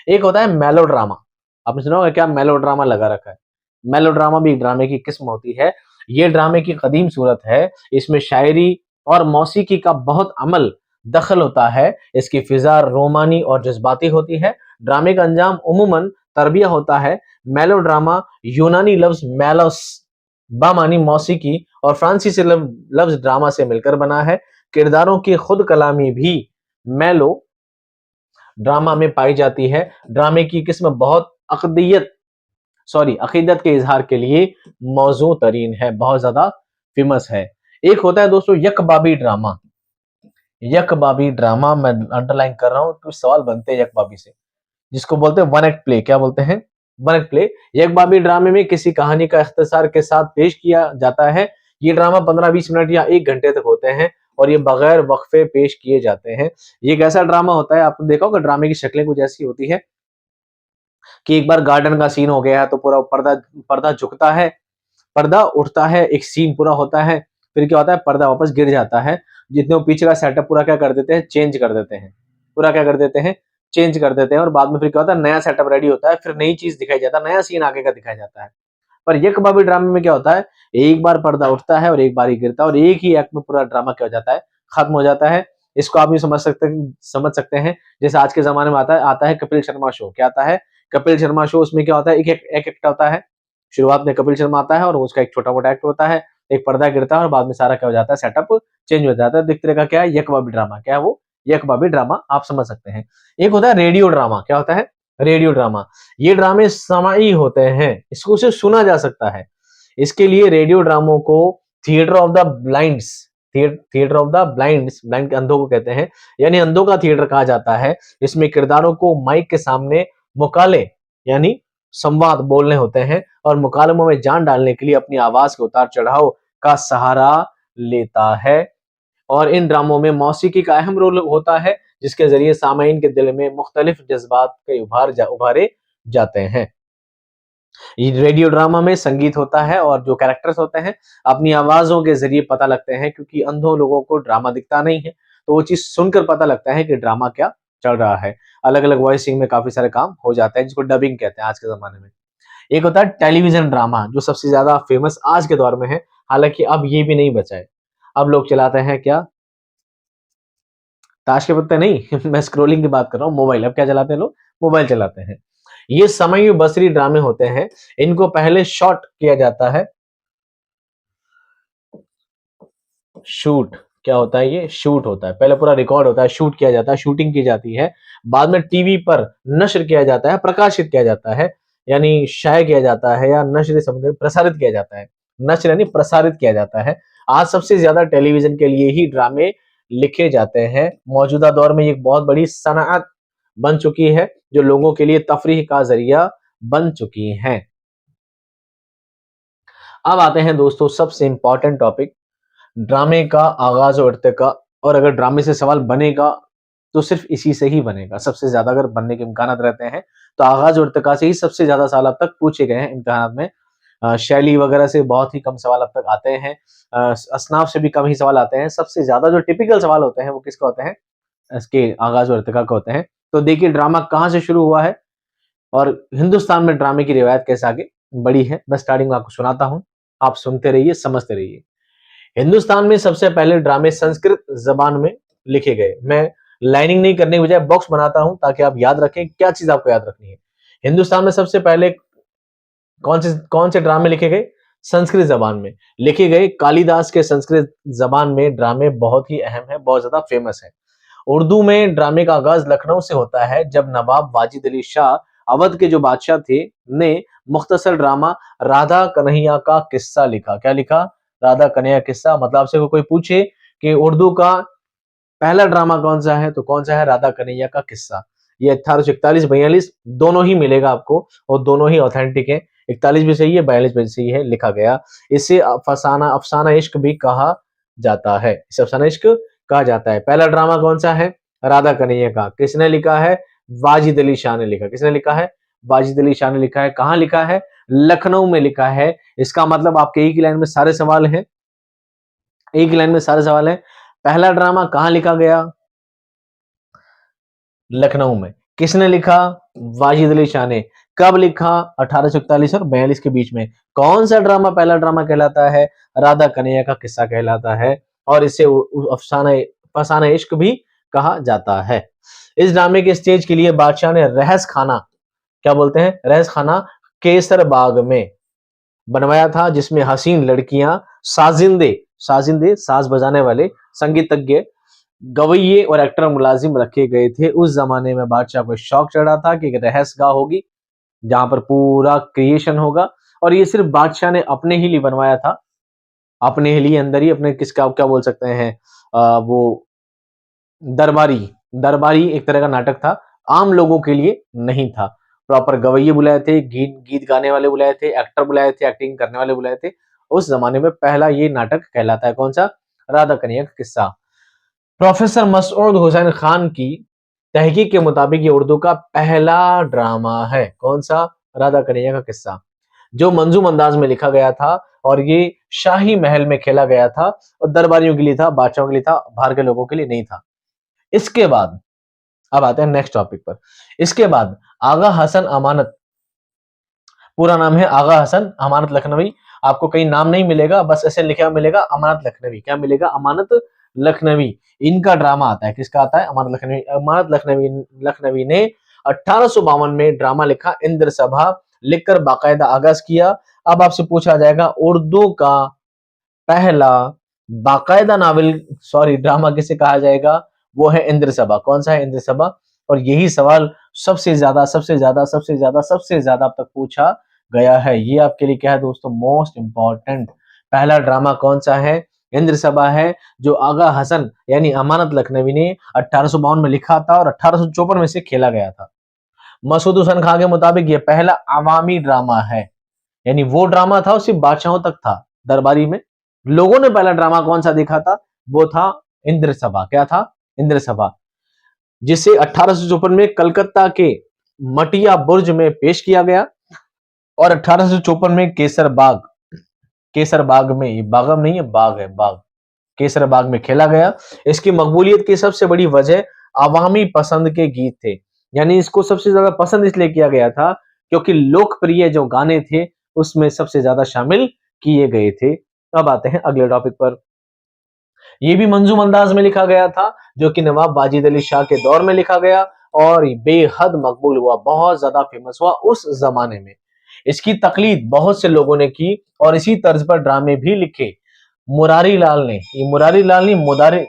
एक होता है मेलोड्रामा। आपने सुना होगा क्या? मेलोड्रामा लगा रखा है। मेलोड्रामा भी एक ड्रामे की किस्म होती है। ये ड्रामे की कदीम सूरत है। इसमें शायरी और मौसीकी का बहुत अमल दखल होता है। इसकी फिजा रोमानी और जज्बाती होती है। ड्रामे का अंजाम उमूमन तरबिया होता है। मेलोड्रामा यूनानी लफ्ज मेलोस बामानी मौसीकी और फ्रांसीसी लफ्ज ड्रामा से मिलकर बना है। किरदारों की खुद कलामी भी मेलो ड्रामा में पाई जाती है। ड्रामे की किस्म बहुत अकीदत के इजहार के लिए मौजू तरीन है, बहुत ज्यादा फेमस है। एक होता है दोस्तों यकबाबी ड्रामा। यकबाबी ड्रामा मैं अंडरलाइन कर रहा हूं, कुछ सवाल बनते हैं यकबाबी से, जिसको बोलते हैं वन एक्ट प्ले। क्या बोलते हैं? One act play. यकबाबी ड्रामे में किसी कहानी का इख्तिसार के साथ पेश किया जाता है। ये ड्रामा 15-20 मिनट या 1 घंटे तक होते हैं और ये बगैर वक्फे पेश किए जाते हैं। ये एक ऐसा ड्रामा होता है, आपने देखा होगा ड्रामे की शक्लें कुछ ऐसी होती है कि एक बार गार्डन का सीन हो गया है तो पूरा पर्दा पर्दा झुकता है, पर्दा उठता है, एक सीन पूरा होता है, फिर क्या होता है? पर्दा वापस गिर जाता है। जितने वो पीछे का सेटअप पूरा क्या कर देते हैं? चेंज कर देते हैं। पूरा क्या कर देते हैं? चेंज कर देते हैं और बाद में फिर क्या होता है? नया सेटअप रेडी होता है, फिर नई चीज दिखाई जाता है, नया सीन आगे का दिखाया जाता है। पर ये कबाबी ड्रामे में क्या होता है? एक बार पर्दा उठता है और एक बार ही गिरता है और एक ही एक्ट में पूरा ड्रामा क्या हो जाता है? खत्म हो जाता है। इसको आप भी समझ सकते हैं जैसे आज के जमाने में आता है कपिल शर्मा शो। क्या आता है? कपिल शर्मा शो। उसमें क्या होता है? एक एक्ट होता है। शुरुआत में कपिल शर्मा आता है और उसका एक छोटा मोटा एक्ट होता है, एक पर्दा गिरता है और बाद में सारा क्या हो जाता है? सेटअप चेंज हो जाता है। तो एक तरह का क्या है? यकबाबी ड्रामा। क्या है वो? यकबाबी ड्रामा, आप समझ सकते हैं। एक होता है रेडियो ड्रामा। क्या होता है? Radio drama. ये ड्रामे समाई होते हैं, इसको सिर्फ सुना जा सकता है। इसके लिए रेडियो ड्रामों को theatre of the blinds, theatre of the blinds, blind अंधों को कहते हैं, यानी अंधों का थिएटर कहा जाता है। इसमें किरदारों को माइक के सामने मुकाले यानी संवाद बोलने होते हैं और मुकालमों में जान डालने के लिए अपनी आवाज के उतार चढ़ाव का सहारा लेता है। और इन ड्रामों में मौसीकी का अहम रोल होता है, जिसके जरिए सामाईन के दिल में मुख्तलिफ जज्बात के उभारे जाते हैं। ये रेडियो ड्रामा में संगीत होता है और जो कैरेक्टर्स होते हैं अपनी आवाजों के जरिए पता लगते हैं, क्योंकि अंधों लोगों को ड्रामा दिखता नहीं है, तो वो चीज सुनकर पता लगता है कि ड्रामा क्या चल रहा है। अलग अलग वॉइसिंग में काफी सारे काम हो जाते हैं, जिसको डबिंग कहते हैं आज के जमाने में। एक होता है टेलीविजन ड्रामा, जो सबसे ज्यादा फेमस आज के दौर में है, हालांकि अब ये भी नहीं बचा है। अब लोग चलाते हैं क्या, ताश के पत्ते नहीं मैं स्क्रोलिंग की बात कर रहा हूँ, मोबाइल। अब क्या चलाते हैं लोग, मोबाइल चलाते हैं। ये समय बसरी ड्रामे होते हैं, इनको पहले शॉट किया जाता है। शूट क्या होता है, ये शूट होता है, पहले पूरा रिकॉर्ड होता है, शूट किया जाता है, शूटिंग की जाती है, बाद में टीवी पर नश्र किया जाता है, प्रकाशित किया जाता है, यानी शाये किया जाता है, या नश्र शब्द प्रसारित किया जाता है। नश्र यानी प्रसारित किया जाता है। आज सबसे ज्यादा टेलीविजन के लिए ही ड्रामे लिखे जाते हैं। मौजूदा दौर में ये एक बहुत बड़ी सनअत बन चुकी है, जो लोगों के लिए तफरीह का जरिया बन चुकी है। अब आते हैं दोस्तों सबसे इंपॉर्टेंट टॉपिक, ड्रामे का आगाज और इर्तिका। और अगर ड्रामे से सवाल बनेगा तो सिर्फ इसी से ही बनेगा। सबसे ज्यादा अगर बनने के इम्कानात रहते हैं तो आगाज और इर्तिका से ही सबसे ज्यादा सवाल अब तक पूछे गए हैं इम्तिहान में। शैली वगैरह से बहुत ही कम सवाल अब तक आते हैं। असनाफ से भी कम ही सवाल आते हैं। सबसे ज्यादा जो टिपिकल सवाल होते हैं वो किसके होते हैं, इसके आगाज और इर्तिका के होते हैं। तो देखिए ड्रामा कहाँ से शुरू हुआ है और हिंदुस्तान में ड्रामे की रिवायत कैसे आगे बढ़ी है। मैं स्टार्टिंग में आपको सुनाता हूँ, आप सुनते रहिए, समझते रहिए। हिंदुस्तान में सबसे पहले ड्रामे संस्कृत जबान में लिखे गए। मैं लाइनिंग नहीं करने के बजाय बॉक्स बनाता हूं ताकि आप याद रखें क्या चीज आपको याद रखनी है। हिंदुस्तान में सबसे पहले कौन से ड्रामे लिखे गए, संस्कृत जबान में लिखे गए। कालिदास के संस्कृत जबान में ड्रामे बहुत ही अहम है, बहुत ज्यादा फेमस है। उर्दू में ड्रामे का आगाज लखनऊ से होता है, जब नवाब वाजिद अली शाह अवध के जो बादशाह थे ने मुख्तसर ड्रामा राधा कन्हैया का किस्सा लिखा। क्या लिखा, राधा कन्हैया किस्सा। मतलब आपसे कोई पूछे कि उर्दू का पहला ड्रामा कौन सा है, तो कौन सा है, राधा कन्हैया का किस्सा। ये 1841-42 दोनों ही मिलेगा आपको, और दोनों ही ऑथेंटिक है। 41 भी सही है, 42 भी सही है, लिखा गया। इसे अफसाना अफसाना इश्क भी कहा जाता है, इसे अफसाना इश्क कहा जाता है। पहला ड्रामा कौन सा है, राधा कन्हैया का। किसने लिखा है, वाजिद अली शाह ने लिखा। किसने लिखा है, वाजिद अली शाह ने लिखा है। कहाँ लिखा है, लखनऊ में लिखा है। इसका मतलब आपके एक ही लाइन में सारे सवाल हैं, एक ही लाइन में सारे सवाल हैं। पहला ड्रामा कहाँ लिखा गया, लखनऊ में। किसने लिखा, वाजिद अली शाह ने। कब लिखा, 1841 और 42 के बीच में। कौन सा ड्रामा पहला ड्रामा कहलाता है, राधा कन्हैया का किस्सा कहलाता है, और इसे अफसाना फसाना इश्क भी कहा जाता है। इस ड्रामे के स्टेज के लिए बादशाह ने रहस खाना, क्या बोलते हैं, रहस खाना, केसर बाग में बनवाया था, जिसमें हसीन लड़कियां, साजिंदे, साजिंदे साज बजाने वाले, संगीतज्ञ, गवैये और एक्टर मुलाजिम रखे गए थे। उस जमाने में बादशाह को शौक चढ़ा था कि एक रहसगाह होगी जहां पर पूरा क्रिएशन होगा, और ये सिर्फ बादशाह ने अपने ही लिए बनवाया था, अपने ही लिए, अंदर ही अपने, किसका क्या बोल सकते हैं, वो दरबारी, दरबारी एक तरह का नाटक था, आम लोगों के लिए नहीं था। प्रॉपर गवैये बुलाए थे, गीत गीत गाने वाले बुलाए थे, एक्टर बुलाए थे, एक्टिंग करने वाले बुलाए थे। उस जमाने में पहला ये नाटक कहलाता है, कौन सा, राधा कन्हैया का किस्सा। प्रोफेसर मसऊद हुसैन खान की तहकीक के मुताबिक ये उर्दू का पहला ड्रामा है। कौन सा, राधा कन्हैया का किस्सा, जो मंजूम अंदाज में लिखा गया था, और ये शाही महल में खेला गया था, और दरबारियों के लिए था, बादशाहों के लिए था, बाहर के लोगों के लिए नहीं था। इसके बाद अब आते हैं नेक्स्ट टॉपिक पर। इसके बाद आगा हसन अमानत, पूरा नाम है आगा हसन अमानत लखनवी। आपको कहीं नाम नहीं मिलेगा, बस ऐसे लिखा मिलेगा अमानत लखनवी। क्या मिलेगा, अमानत लखनवी। इनका ड्रामा आता है, किसका आता है, अमानत लखनवी। अमानत लखनवी लखनवी ने 1852 में ड्रामा लिखा, इंद्र सभा लिखकर बाकायदा आगाज किया। अब आपसे पूछा जाएगा उर्दू का पहला बाकायदा नावल, सॉरी ड्रामा किसे कहा जाएगा, वो है इंद्र सभा। कौन सा है, इंद्र सभा। और यही सवाल सबसे ज्यादा सबसे ज्यादा सबसे ज्यादा सबसे ज्यादा अब तक पूछा गया है। ये आपके लिए क्या है दोस्तों, मोस्ट इंपॉर्टेंट। पहला ड्रामा कौन सा है, इंद्र सभा है, जो आगा हसन यानी अमानत लखनवी ने 1852 में लिखा था और 1854 में से खेला गया था। मसूद हुसैन खान के मुताबिक ये पहला अवामी ड्रामा है, यानी वो ड्रामा था सिर्फ बादशाहों तक था, दरबारी में। लोगों ने पहला ड्रामा कौन सा देखा था, वो था इंद्र सभा। क्या था, इंद्र सभा, जिसे 1854 में कलकत्ता के मटिया बुर्ज में पेश किया गया और 1854 में केसर बाग, केसर बाग में, ये बागम नहीं है, बाग है, बाग, केसर बाग में खेला गया। इसकी मकबूलियत की सबसे बड़ी वजह अवामी पसंद के गीत थे, यानी इसको सबसे ज्यादा पसंद इसलिए किया गया था क्योंकि लोकप्रिय जो गाने थे उसमें सबसे ज्यादा शामिल किए गए थे। अब आते हैं अगले टॉपिक पर। ये भी मंजूम अंदाज में लिखा गया था, जो कि नवाब वाजिद अली शाह के दौर में लिखा गया और बेहद मकबूल हुआ, बहुत ज्यादा फेमस हुआ उस जमाने में। इसकी तकलीद बहुत से लोगों ने की और इसी तर्ज पर ड्रामे भी लिखे। मुरारी लाल ने, ये मुरारी लाल नहीं, मुदारी,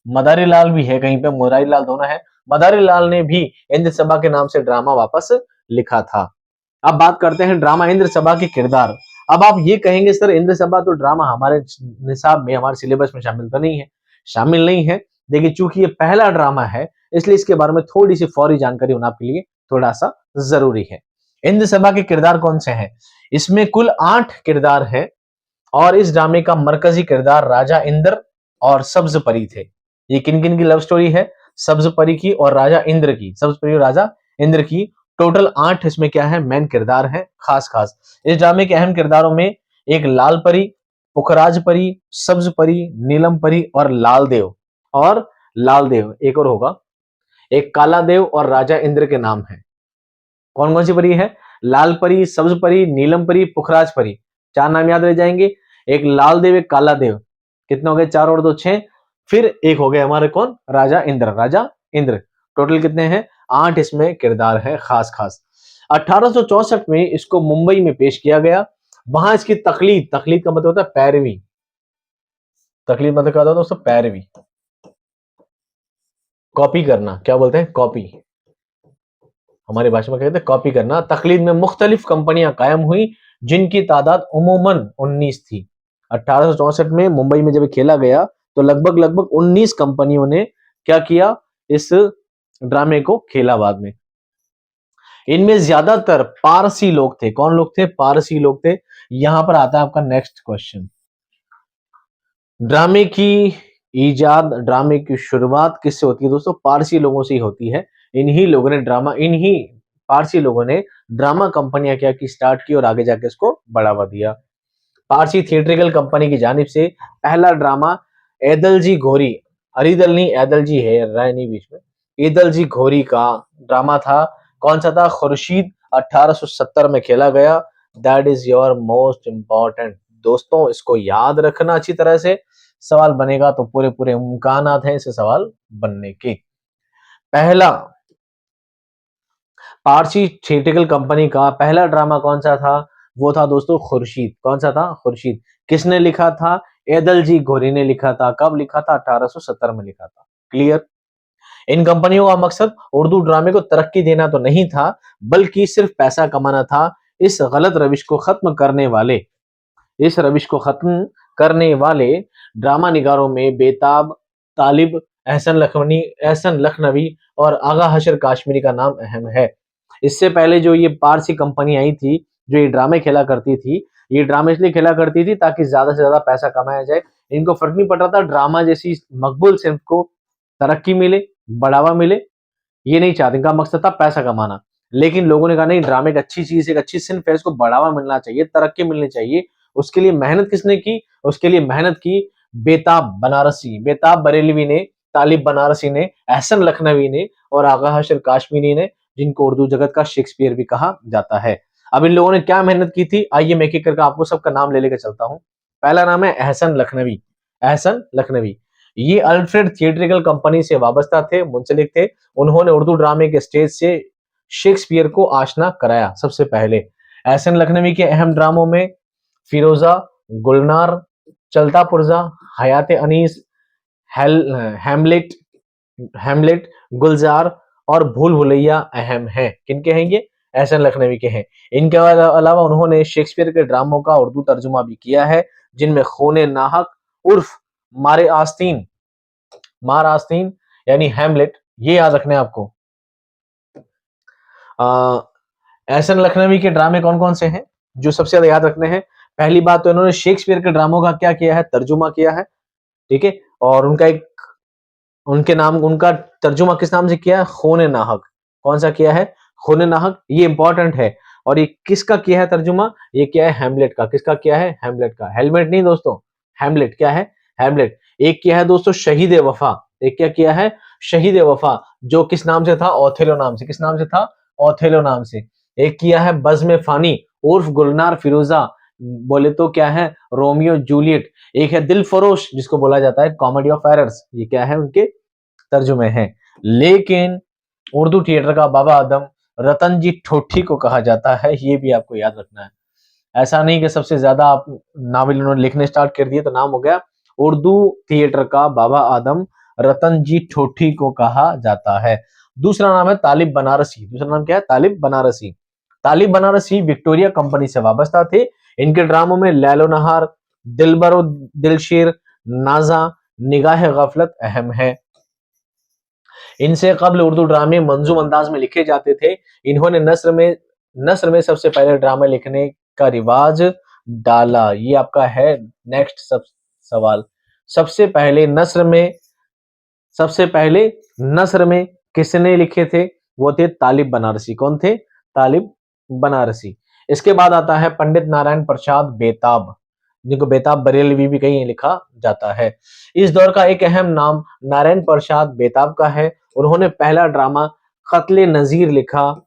मदारी लाल भी है कहीं पे, मुरारी लाल दोनों है, मदारी लाल ने भी इंद्र सभा के नाम से ड्रामा वापस लिखा था। अब बात करते हैं ड्रामा इंद्र सभा के किरदार। अब आप ये कहेंगे सर इंद्र सभा तो ड्रामा हमारे निसाब में, हमारे सिलेबस में शामिल तो नहीं है। शामिल नहीं है, देखिए चूंकि ये पहला ड्रामा है इसलिए इसके बारे में थोड़ी सी फौरी जानकारी होना आपके लिए थोड़ा सा जरूरी है। इंद्र सभा के किरदार कौन से हैं, इसमें कुल 8 किरदार हैं और इस ड्रामे का मरकजी किरदार राजा इंद्र और सब्ज परी थे। ये किन किन की लव स्टोरी है, सब्ज परी की और राजा इंद्र की, सब्ज परी और राजा इंद्र की। टोटल 8 इसमें क्या है, मेन किरदार है, खास खास। इस ड्रामे के अहम किरदारों में एक लाल परी, पुखराज परी, सब्ज परी, नीलम परी और लाल देव, और लाल देव एक और होगा, एक काला देव और राजा इंद्र के नाम है। कौन कौन सी परी है, लाल परी, सब्ज परी, नीलम परी, पुखराज परी, 4 नाम याद रह जाएंगे। एक लाल देव, एक काला देव, कितने हो गए, 4 और 2 6, फिर एक हो गए हमारे कौन, राजा इंद्र, राजा इंद्र। टोटल कितने हैं, 8 इसमें किरदार है खास खास। 1864 में इसको मुंबई में पेश किया गया। वहां इसकी तकलीद, तकलीद का मतलब होता है पैरवी, तकलीद मतलब क्या होता है दोस्तों, पैरवी, कॉपी करना, क्या बोलते हैं, कॉपी, हमारी भाषा में कहते हैं कॉपी करना। तकलीद में मुख्तलिफ कंपनियां कायम हुई जिनकी तादाद उमूमन 19 थी। 1864 में मुंबई में जब खेला गया तो लगभग लगभग 19 कंपनियों ने क्या किया, इस ड्रामे को खेला बाद में। इनमें ज्यादातर पारसी लोग थे। कौन लोग थे, पारसी लोग थे। यहां पर आता है आपका नेक्स्ट क्वेश्चन, ड्रामे की इजाद, ड्रामे की शुरुआत किससे होती है दोस्तों, पारसी लोगों से ही होती है। इन्हीं लोगों ने ड्रामा, इन्हीं पारसी लोगों ने ड्रामा कंपनियां क्या की, स्टार्ट की और आगे जाके इसको बढ़ावा दिया। पारसी थिएट्रिकल कंपनी की जानिब से पहला ड्रामा ऐदल जी घोरी, अरीदल नहीं ऐदल जी है, राय नहीं बीच में, ऐदल जी घोरी का ड्रामा था। कौन सा था, खुर्शीद, 1870 में खेला गया। That is your most important दोस्तों, इसको याद रखना अच्छी तरह से, सवाल बनेगा तो पूरे पूरे इम्कानात हैं इसे सवाल बनने के। पहला पारसी थिएट्रिकल कंपनी का पहला ड्रामा कौन सा था, वो था दोस्तों खुर्शीद। कौन सा था, खुर्शीद। किसने लिखा था, ऐदल जी घोरी ने लिखा था। कब लिखा था, 1870 में लिखा था। क्लियर। इन कंपनियों का मकसद उर्दू ड्रामे को तरक्की देना तो नहीं था, बल्कि सिर्फ पैसा कमाना था। इस गलत रविश को खत्म करने वाले, इस रविश को खत्म करने वाले ड्रामा निगारों में बेताब, तालिब, एहसन लखनवी और आगा हशर काश्मीरी का नाम अहम है। इससे पहले जो ये पारसी कंपनी आई थी, जो ये ड्रामे खेला करती थी, ये ड्रामे इसलिए खेला करती थी ताकि ज्यादा से ज्यादा पैसा कमाया जाए। इनको फर्क नहीं पड़ रहा था ड्रामा जैसी मकबूल सिर्फ को तरक्की मिले, बढ़ावा मिले, ये नहीं चाहते, इनका मकसद था पैसा कमाना। लेकिन लोगों ने कहा नहीं, ड्रामे एक अच्छी चीज, एक अच्छी सिर्फ है, इसको बढ़ावा मिलना चाहिए, तरक्की मिलनी चाहिए। उसके लिए मेहनत किसने की, उसके लिए मेहनत की बेताब बनारसी, बेताब बरेलवी ने, तालिब बनारसी ने, एहसन लखनवी ने और आगा हशर काश्मीरी ने, जिनको उर्दू जगत का शेक्सपियर भी कहा जाता है। अब इन लोगों ने क्या मेहनत की थी, आइए मैं एक एक करके आपको सबका नाम ले लेकर चलता हूँ। पहला नाम है एहसन लखनवी, एहसन लखनवी। ये अल्फ्रेड थिएट्रिकल कंपनी से वाबस्ता थे, मुंसलिक थे। उन्होंने उर्दू ड्रामे के स्टेज से शेक्सपियर को आशना कराया सबसे पहले। एहसन लखनवी के अहम ड्रामों में फिरोजा, गुलनार, चलता पुर्जा, हयात अनीस, हैमलेट, हैमलेट, गुलजार और भूल भुलैया अहम हैं। किनके हैं ये, एहसन लखनवी के हैं। इनके अलावा उन्होंने शेक्सपियर के ड्रामों का उर्दू तर्जुमा भी किया है, जिनमें खूने नाहक उर्फ मारे आस्तीन, मार आस्तीन यानी हैमलेट, ये याद रखना है आपको। एहसन लखनवी के ड्रामे कौन कौन से हैं जो सबसे ज्यादा याद रखने हैं? पहली बात तो इन्होंने शेक्सपियर के ड्रामों का क्या किया है, तर्जुमा किया है, ठीक है। और उनके नाम, उनका तर्जुमा किस नाम से किया है? खून नाहक। कौन सा किया है? खून नाहक। ये इंपॉर्टेंट है। और ये किसका किया है तर्जुमा? ये किया है हैमलेट का। किसका किया है? हैमलेट का। हेलमेट नहीं दोस्तों, हैमलेट। क्या है? हैमलेट। एक किया है दोस्तों शहीद वफा। एक क्या किया है? शहीद वफा, जो किस नाम से था? ओथेलो नाम से। किस नाम से था? ओथेलो नाम से। एक किया है बज़्म फानी उर्फ गुलनार फिरोजा, बोले तो क्या है? Romeo Juliet. एक है दिल फरोश, जिसको बोला जाता है कॉमेडी ऑफ एरर्स। ये क्या है? उनके तर्जुमे हैं। लेकिन उर्दू थिएटर का बाबा आदम रतन जी ठोठी को कहा जाता है, ये भी आपको याद रखना है। ऐसा नहीं कि सबसे ज्यादा आप नावल उन्होंने लिखने स्टार्ट कर दिए तो नाम हो गया। उर्दू थिएटर का बाबा आदम रतन जी ठोठी को कहा जाता है। दूसरा नाम है तालिब बनारसी। दूसरा नाम क्या है? तालिब बनारसी। तालिब बनारसी विक्टोरिया कंपनी से वाबस्ता थे। इनके ड्रामों में लैलो नहार, दिलबरो दिलशीर, नाजा, निगाह गफलत अहम है। इनसे कबल उर्दू ड्रामे मंजूम अंदाज में लिखे जाते थे। इन्होंने नस्र में सबसे पहले ड्रामे लिखने का रिवाज डाला। ये आपका है नेक्स्ट सवाल। सबसे पहले नस्र में किसने लिखे थे? वो थे तालिब बनारसी। कौन थे? तालिब बनारसी। इसके बाद आता है पंडित नारायण प्रसाद बेताब, जिनको बेताब बरेलवी भी कहीं लिखा जाता है। इस दौर का एक अहम नाम नारायण प्रसाद बेताब का है। उन्होंने पहला ड्रामा कत्ले नजीर लिखा,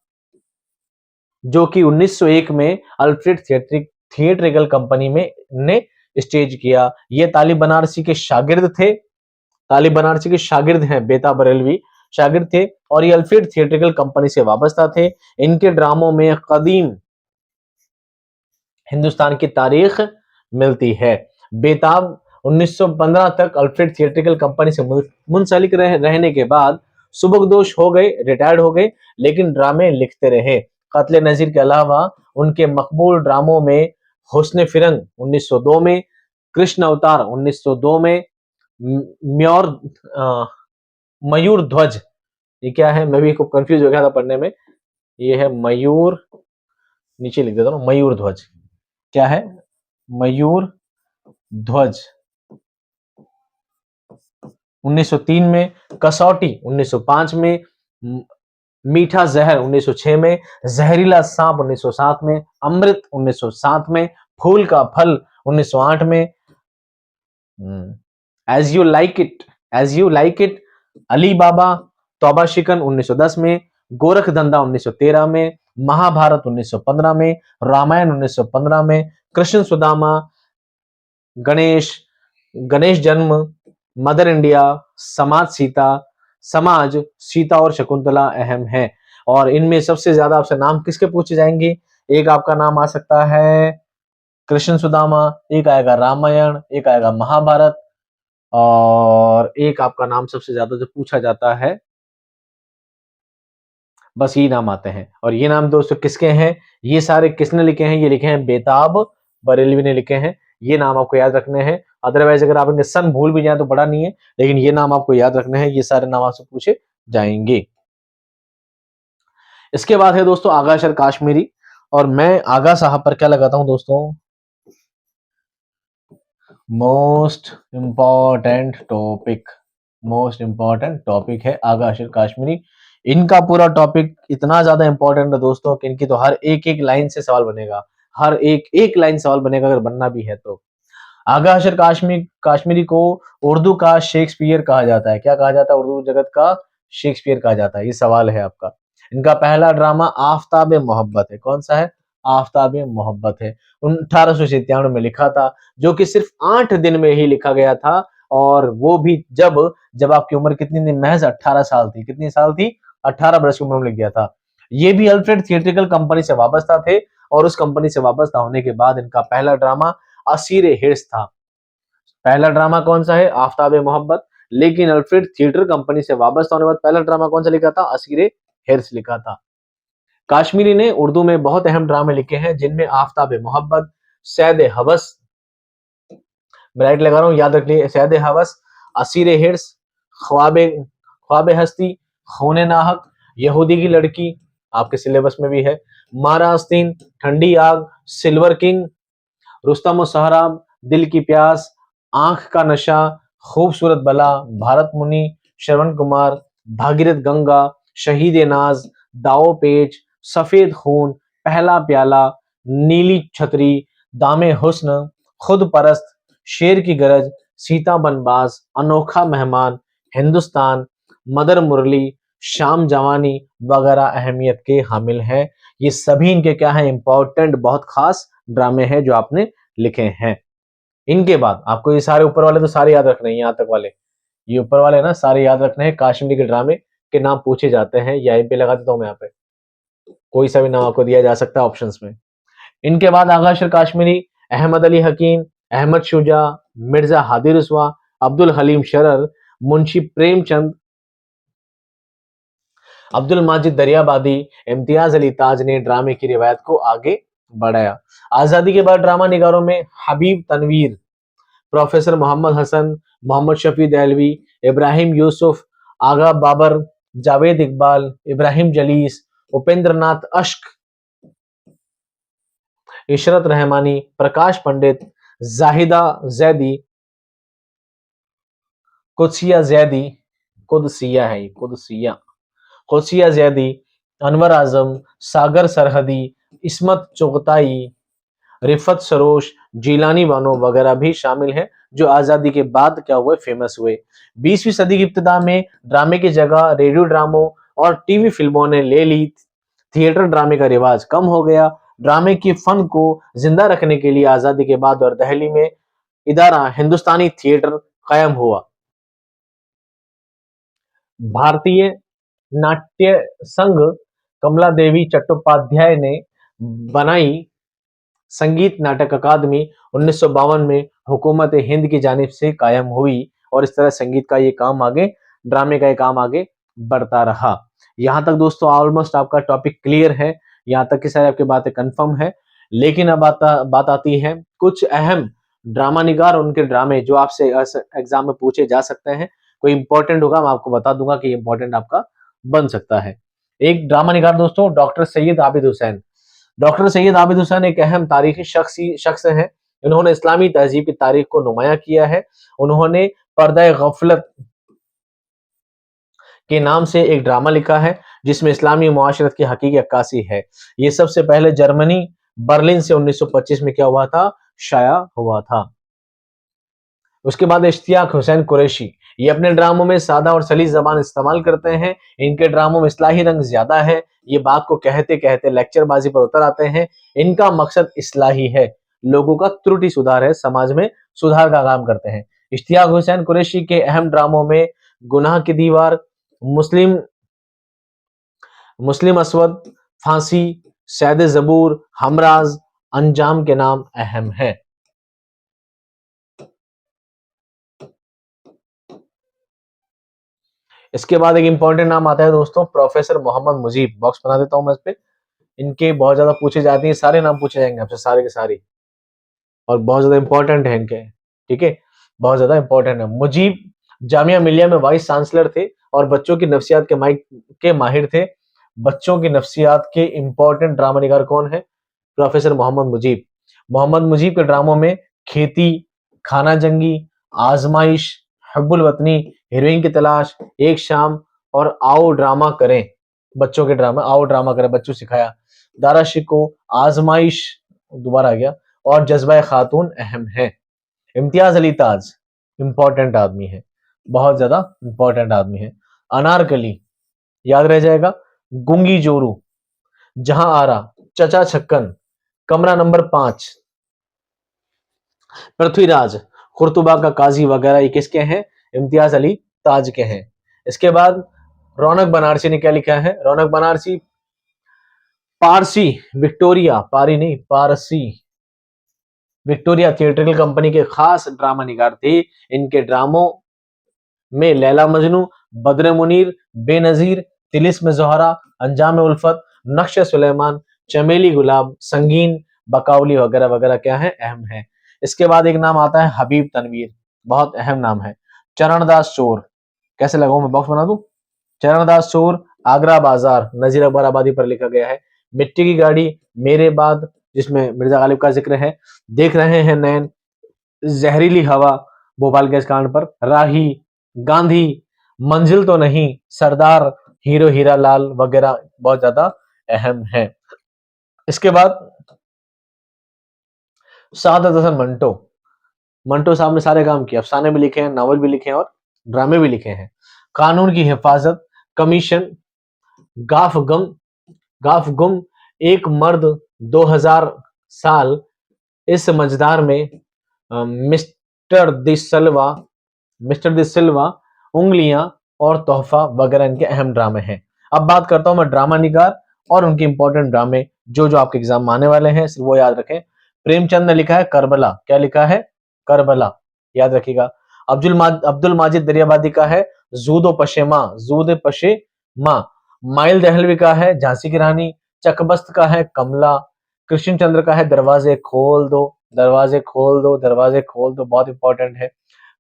जो कि 1901 में अल्फ्रेड थिएट्रिकल कंपनी में ने स्टेज किया। ये तालिब बनारसी के शागिर्द थे। तालिब बनारसी के शागिर्द हैं बेताब बरेलवी, शागिर्द थे। और ये अल्फ्रेड थिएट्रिकल कंपनी से वाबस्ता थे। इनके ड्रामों में कदीम हिंदुस्तान की तारीख मिलती है। बेताब 1915 तक अल्फ्रेड थिएट्रिकल कंपनी से मुंसलिक रहने के बाद सुबकदोश हो गए, रिटायर्ड हो गए, लेकिन ड्रामे लिखते रहे। कत्ले नजीर के अलावा उनके मकबूल ड्रामों में हुस्न फिरंग 1902 में, कृष्ण अवतार 1902 में, म्योर मयूर ध्वज, ये क्या है? मैं भी खूब कंफ्यूज हो गया था पढ़ने में। ये है मयूर, नीचे लिख देता हूँ, मयूर ध्वज। क्या है? मयूर ध्वज 1903 में, कसौटी 1905 में, मीठा जहर 1906 में, जहरीला सांप 1907 में, अमृत 1907 में, फूल का फल 1908 में, as you like it, Ali Baba, तौबा शिकन 1910 में, गोरख धंधा 1913 में, महाभारत 1915 में, रामायण 1915 में, कृष्ण सुदामा, गणेश गणेश जन्म, मदर इंडिया, समाज सीता और शकुंतला अहम है। और इनमें सबसे ज्यादा आपसे नाम किसके पूछे जाएंगे? एक आपका नाम आ सकता है कृष्ण सुदामा, एक आएगा रामायण, एक आएगा महाभारत, और एक आपका नाम सबसे ज्यादा जो पूछा जाता है, बस ये नाम आते हैं। और ये नाम दोस्तों किसके हैं? ये सारे किसने लिखे हैं? ये लिखे हैं बेताब बरेलवी ने लिखे हैं। ये नाम आपको याद रखने हैं। अदरवाइज अगर आप इनके सन भूल भी जाए तो बड़ा नहीं है, लेकिन ये नाम आपको याद रखने हैं। ये सारे नाम आपसे पूछे जाएंगे। इसके बाद है दोस्तों आगा अशर काश्मीरी। और मैं आगा साहब पर क्या लगाता हूं दोस्तों? मोस्ट इंपॉर्टेंट टॉपिक है आगा अशर काश्मीरी। इनका पूरा टॉपिक इतना ज्यादा इंपॉर्टेंट है दोस्तों कि इनकी तो हर एक एक लाइन से सवाल बनेगा। हर एक एक लाइन सवाल बनेगा अगर बनना भी है तो। आगा अशर काश्मीरी को उर्दू का शेक्सपियर कहा जाता है। क्या कहा जाता है? उर्दू जगत का शेक्सपियर कहा जाता है। ये सवाल है आपका। इनका पहला ड्रामा आफ्ताब मोहब्बत है। कौन सा है? आफ्ताब मोहब्बत है। 1897 में लिखा था, जो कि सिर्फ 8 दिन में ही लिखा गया था। और वो भी जब आपकी उम्र कितनी थी? महज 18 साल थी। कितनी साल थी? 18 वर्ष की उम्र में लिख गया था। ये भी अल्फ्रेड थिएट्रिकल कंपनी से वाबस्ता थे। और उस कंपनी से वाबस्ता होने के बाद इनका पहला ड्रामा असीर हिर्स था। पहला ड्रामा कौन सा है? आफ्ताब मोहब्बत। लेकिन अल्फ्रेड थिएटर कंपनी से वाबस्ता होने के बाद पहला ड्रामा कौन सा लिखा था? असीर हिर्स लिखा था। काश्मीरी ने उर्दू में बहुत अहम ड्रामे लिखे हैं, जिनमें आफ्ताब मोहब्बत, सैद हवस, मैं राइट लगा रहा हूँ, याद रख लीजिए, सैद हवस, असीर हिर्स, ख्वाब ख्वाब हस्ती, खून नाहक, यहूदी की लड़की, आपके सिलेबस में भी है। महारास्तीन, ठंडी आग, सिल्वर किंग, रुस्तम और सहराब, दिल की प्यास, आंख का नशा, खूबसूरत बला, भारत मुनि, श्रवण कुमार, भागीरथ गंगा, शहीद नाज, दाओ पेच, सफेद खून, पहला प्याला, नीली छतरी, दामे हुस्न, खुद परस्त, शेर की गरज, सीता बनबास, अनोखा मेहमान, हिंदुस्तान, मदर मुरली, शाम जवानी वगैरह अहमियत के हामिल हैं। ये सभी इनके क्या है, इंपॉर्टेंट बहुत खास ड्रामे हैं जो आपने लिखे हैं। इनके बाद आपको ये सारे ऊपर वाले तो सारे याद रखने हैं, यहाँ तक वाले, ये ऊपर वाले ना सारे याद रखने हैं। काश्मीरी के ड्रामे के नाम पूछे जाते हैं, यहीं पे लगा देता हूँ मैं, यहाँ पे कोई सा भी नाम आपको दिया जा सकता है ऑप्शंस में। इनके बाद आगा शेर काश्मीरी, अहमद अली हकीम, अहमद शुजा, मिर्जा हादी रुस्वा, अब्दुल हलीम शरर, मुंशी प्रेमचंद, अब्दुल माजिद दरियाबादी, इम्तियाज अली ताज ने ड्रामे की रिवायत को आगे बढ़ाया। आजादी के बाद ड्रामा निगारों में हबीब तनवीर, प्रोफेसर मोहम्मद हसन, मोहम्मद शफी दहलवी, इब्राहिम यूसुफ, आगा बाबर, जावेद इकबाल, इब्राहिम जलीस, उपेंद्र नाथ अश्क, इशरत रहमानी, प्रकाश पंडित, जाहिदा जैदी, कुदसिया जैदी, कुदसिया है कुदसिया, कुदसिया जैदी, अनवर आजम, सागर सरहदी, इस्मत चुगताई, रिफत सरोश, जीलानी बानो वगैरह भी शामिल हैं, जो आजादी के बाद क्या हुए, फेमस हुए। 20वीं सदी की इब्तिदा में ड्रामे की जगह रेडियो ड्रामों और टीवी फिल्मों ने ले ली। थिएटर ड्रामे का रिवाज कम हो गया। ड्रामे की फन को जिंदा रखने के लिए आजादी के बाद और दिल्ली में इदारा हिंदुस्तानी थिएटर कायम हुआ। भारतीय नाट्य संघ कमला देवी चट्टोपाध्याय ने बनाई संगीत नाटक अकादमी 1952 में हुकूमत हिंद की जानिब से कायम हुई, और इस तरह संगीत का ये काम आगे, ड्रामे का ये काम आगे बढ़ता रहा। यहाँ तक दोस्तों ऑलमोस्ट आपका टॉपिक क्लियर है, यहाँ तक की सारी आपकी बातें कंफर्म है। लेकिन अब बात आती है कुछ अहम ड्रामा निगार और उनके ड्रामे जो आपसे एग्जाम में पूछे जा सकते हैं। कोई इंपॉर्टेंट होगा मैं आपको बता दूंगा कि इंपॉर्टेंट आपका बन सकता है। एक ड्रामा निगार दोस्तों डॉक्टर सैयद आबिद हुसैन। डॉक्टर सैयद आबिद हुसैन एक अहम तारीखी शख्स हैं। इन्होंने इस्लामी तहजीब की तारीख को नुमाया किया है। उन्होंने पर्दा गफलत के नाम से एक ड्रामा लिखा है जिसमें इस्लामी मुआशरत की हकीकी अक्कासी है। ये सबसे पहले जर्मनी बर्लिन से 1925 में क्या हुआ था, शाया हुआ था। उसके बाद इश्तियाक हुसैन कुरैशी, ये अपने ड्रामों में सादा और सलीस जबान इस्तेमाल करते हैं। इनके ड्रामों में इस्लाही रंग ज्यादा है। ये बात को कहते कहते लेक्चरबाजी पर उतर आते हैं। इनका मकसद इस्लाही है, लोगों का त्रुटि सुधार है, समाज में सुधार का काम करते हैं। इश्तियाक हुसैन कुरैशी के अहम ड्रामों में गुनाह की दीवार, मुस्लिम मुस्लिम असवद, फांसी, सैद जबूर, हमराज, अंजाम के नाम अहम है। इसके बाद एक इंपॉर्टेंट नाम आता है दोस्तों प्रोफेसर मोहम्मद मुजीब। बॉक्स बना देता हूं मैं इस पे। इनके बहुत ज्यादा पूछे जाते हैं, सारे नाम पूछे जाएंगे आपसे सारे के सारे, और बहुत ज्यादा इंपॉर्टेंट है इनके, ठीक है, बहुत ज्यादा इंपॉर्टेंट है। मुजीब जामिया मिलिया में वाइस चांसलर थे और बच्चों की नफ्सियात के माहिर थे। बच्चों की नफ्सियात के इंपॉर्टेंट ड्रामा निगार कौन है, प्रोफेसर मोहम्मद मुजीब। मोहम्मद मुजीब के ड्रामों में खेती, खाना जंगी, आजमाइश, हब्बुल वतनी, हीरोइन की तलाश, एक शाम और आओ ड्रामा करें, बच्चों के ड्रामा, आओ ड्रामा करें बच्चों सिखाया, दारा शिको, आजमाइश दोबारा आ गया, और जज्बा खातून अहम है। इम्तियाज अली ताज इंपॉर्टेंट आदमी है, बहुत ज्यादा इंपॉर्टेंट आदमी है। अनारकली याद रह जाएगा, गुंगी जोरू, जहां आरा, चचा छक्कन, कमरा नंबर 5, पृथ्वीराज, खुर्तुबा का काजी वगैरह ये किसके हैं, इम्तियाज अली ताज के हैं। इसके बाद रौनक बनारसी ने क्या लिखा है, रौनक बनारसी पारसी विक्टोरिया, पारी नहीं पारसी विक्टोरिया थिएट्रिकल कंपनी के खास ड्रामा निगार थे। इनके ड्रामों में लैला मजनू, बद्र मुनीर, बेनजीर, तिलिस्म जोहरा, अंजाम उल्फत, नक्श सुलेमान, चमेली गुलाब, संगीन, बकाउली वगैरह वगैरह क्या है, अहम है। इसके बाद एक नाम आता है हबीब तनवीर, बहुत अहम नाम है। चरणदास चोर, कैसे लगाऊं मैं, बॉक्स बना दूं। चरणदास चोर, आगरा बाजार नजीर अकबर आबादी पर लिखा गया है। मिट्टी की गाड़ी, मेरे बाद, जिसमें मिर्जा गालिब का जिक्र है। देख रहे हैं नैन, जहरीली हवा, भोपाल गैस कांड पर। राही, गांधी, मंजिल तो नहीं, सरदार, हीरो हीरा लाल वगैरह बहुत ज्यादा अहम है। इसके बाद सादत हसन मंटो। मंटो साहब ने सारे काम किए, अफसाने भी लिखे हैं, नावल भी लिखे हैं और ड्रामे भी लिखे हैं। कानून की हिफाजत, कमीशन, गाफ गम, गाफ गुम, एक मर्द, 2000 साल, इस मझदार में, मिस्टर दिसलवा, मिस्टर दिसल्वा, उंगलियां और तोहफा वगैरह इनके अहम ड्रामे हैं। अब बात करता हूं मैं ड्रामा निगार और उनके इंपॉर्टेंट ड्रामे जो जो आपके एग्जाम में आने वाले हैं, सिर्फ वो याद रखें। प्रेमचंद ने लिखा है करबला। क्या लिखा है? करबला, याद रखिएगा। अब्दुल माजिद दरियाबादी का है जूदो पशेमा, जूद पशे माँ। माइल दहलवी का है झांसी की रानी। चकबस्त का है कमला। कृष्ण चंद्र का है दरवाजे खोल दो, दरवाजे खोल दो, दरवाजे खोल दो, बहुत इंपॉर्टेंट है।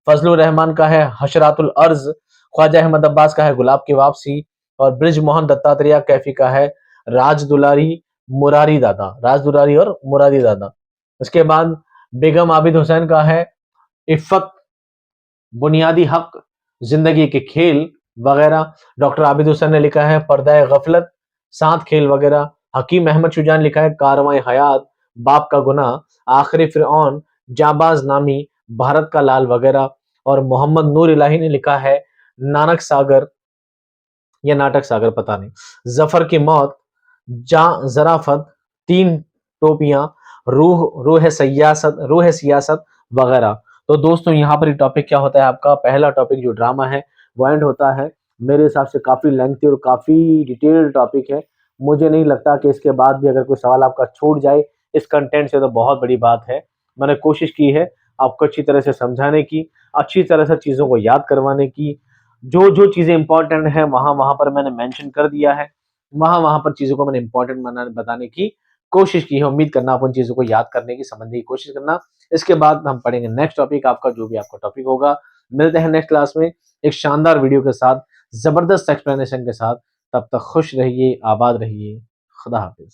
फजलुर रहमान का है हशरातुल अर्ज। ख्वाजा अहमद अब्बास का है गुलाब की वापसी। और ब्रिज मोहन दत्तात्रेय कैफी का है राज दुलारी, मुरारी दादा, राज दुलारी और मुरारी दादा। उसके बाद बेगम आबिद हुसैन का है इफ़्फ़त, बुनियादी हक, जिंदगी के खेल वगैरह। डॉक्टर आबिद हुसैन ने लिखा है पर्दा गफलत, सात खेल वगैरह। हकीम अहमद शुजान लिखा है कारवां हयात, बाप का गुनाह, आखिरी फिरौन, जाबाज नामी, भारत का लाल वगैरह। और मोहम्मद नूर इलाही ने लिखा है नानक सागर या नाटक सागर, पता नहीं, जफर की मौत, जा जराफत, तीन टोपियां, रूह सियासत वगैरह। तो दोस्तों यहाँ पर टॉपिक क्या होता है आपका? पहला टॉपिक जो ड्रामा है वो एंड होता है। मेरे हिसाब से काफी लेंथी और काफी डिटेल्ड टॉपिक है। मुझे नहीं लगता कि इसके बाद भी अगर कोई सवाल आपका छूट जाए इस कंटेंट से तो बहुत बड़ी बात है। मैंने कोशिश की है आपको अच्छी तरह से समझाने की, अच्छी तरह से चीजों को याद करवाने की। जो जो चीजें इंपॉर्टेंट है वहां वहां पर मैंने मेंशन कर दिया है। वहां वहां पर चीजों को मैंने इंपॉर्टेंट बताने की कोशिश की है। उम्मीद करना आप उन चीजों को याद करने की, समझने की कोशिश करना। इसके बाद हम पढ़ेंगे नेक्स्ट टॉपिक, आपका जो भी आपका टॉपिक होगा। मिलते हैं नेक्स्ट क्लास में एक शानदार वीडियो के साथ, जबरदस्त एक्सप्लेनेशन के साथ। तब तक खुश रहिए, आबाद रहिए। खुदा हाफिज।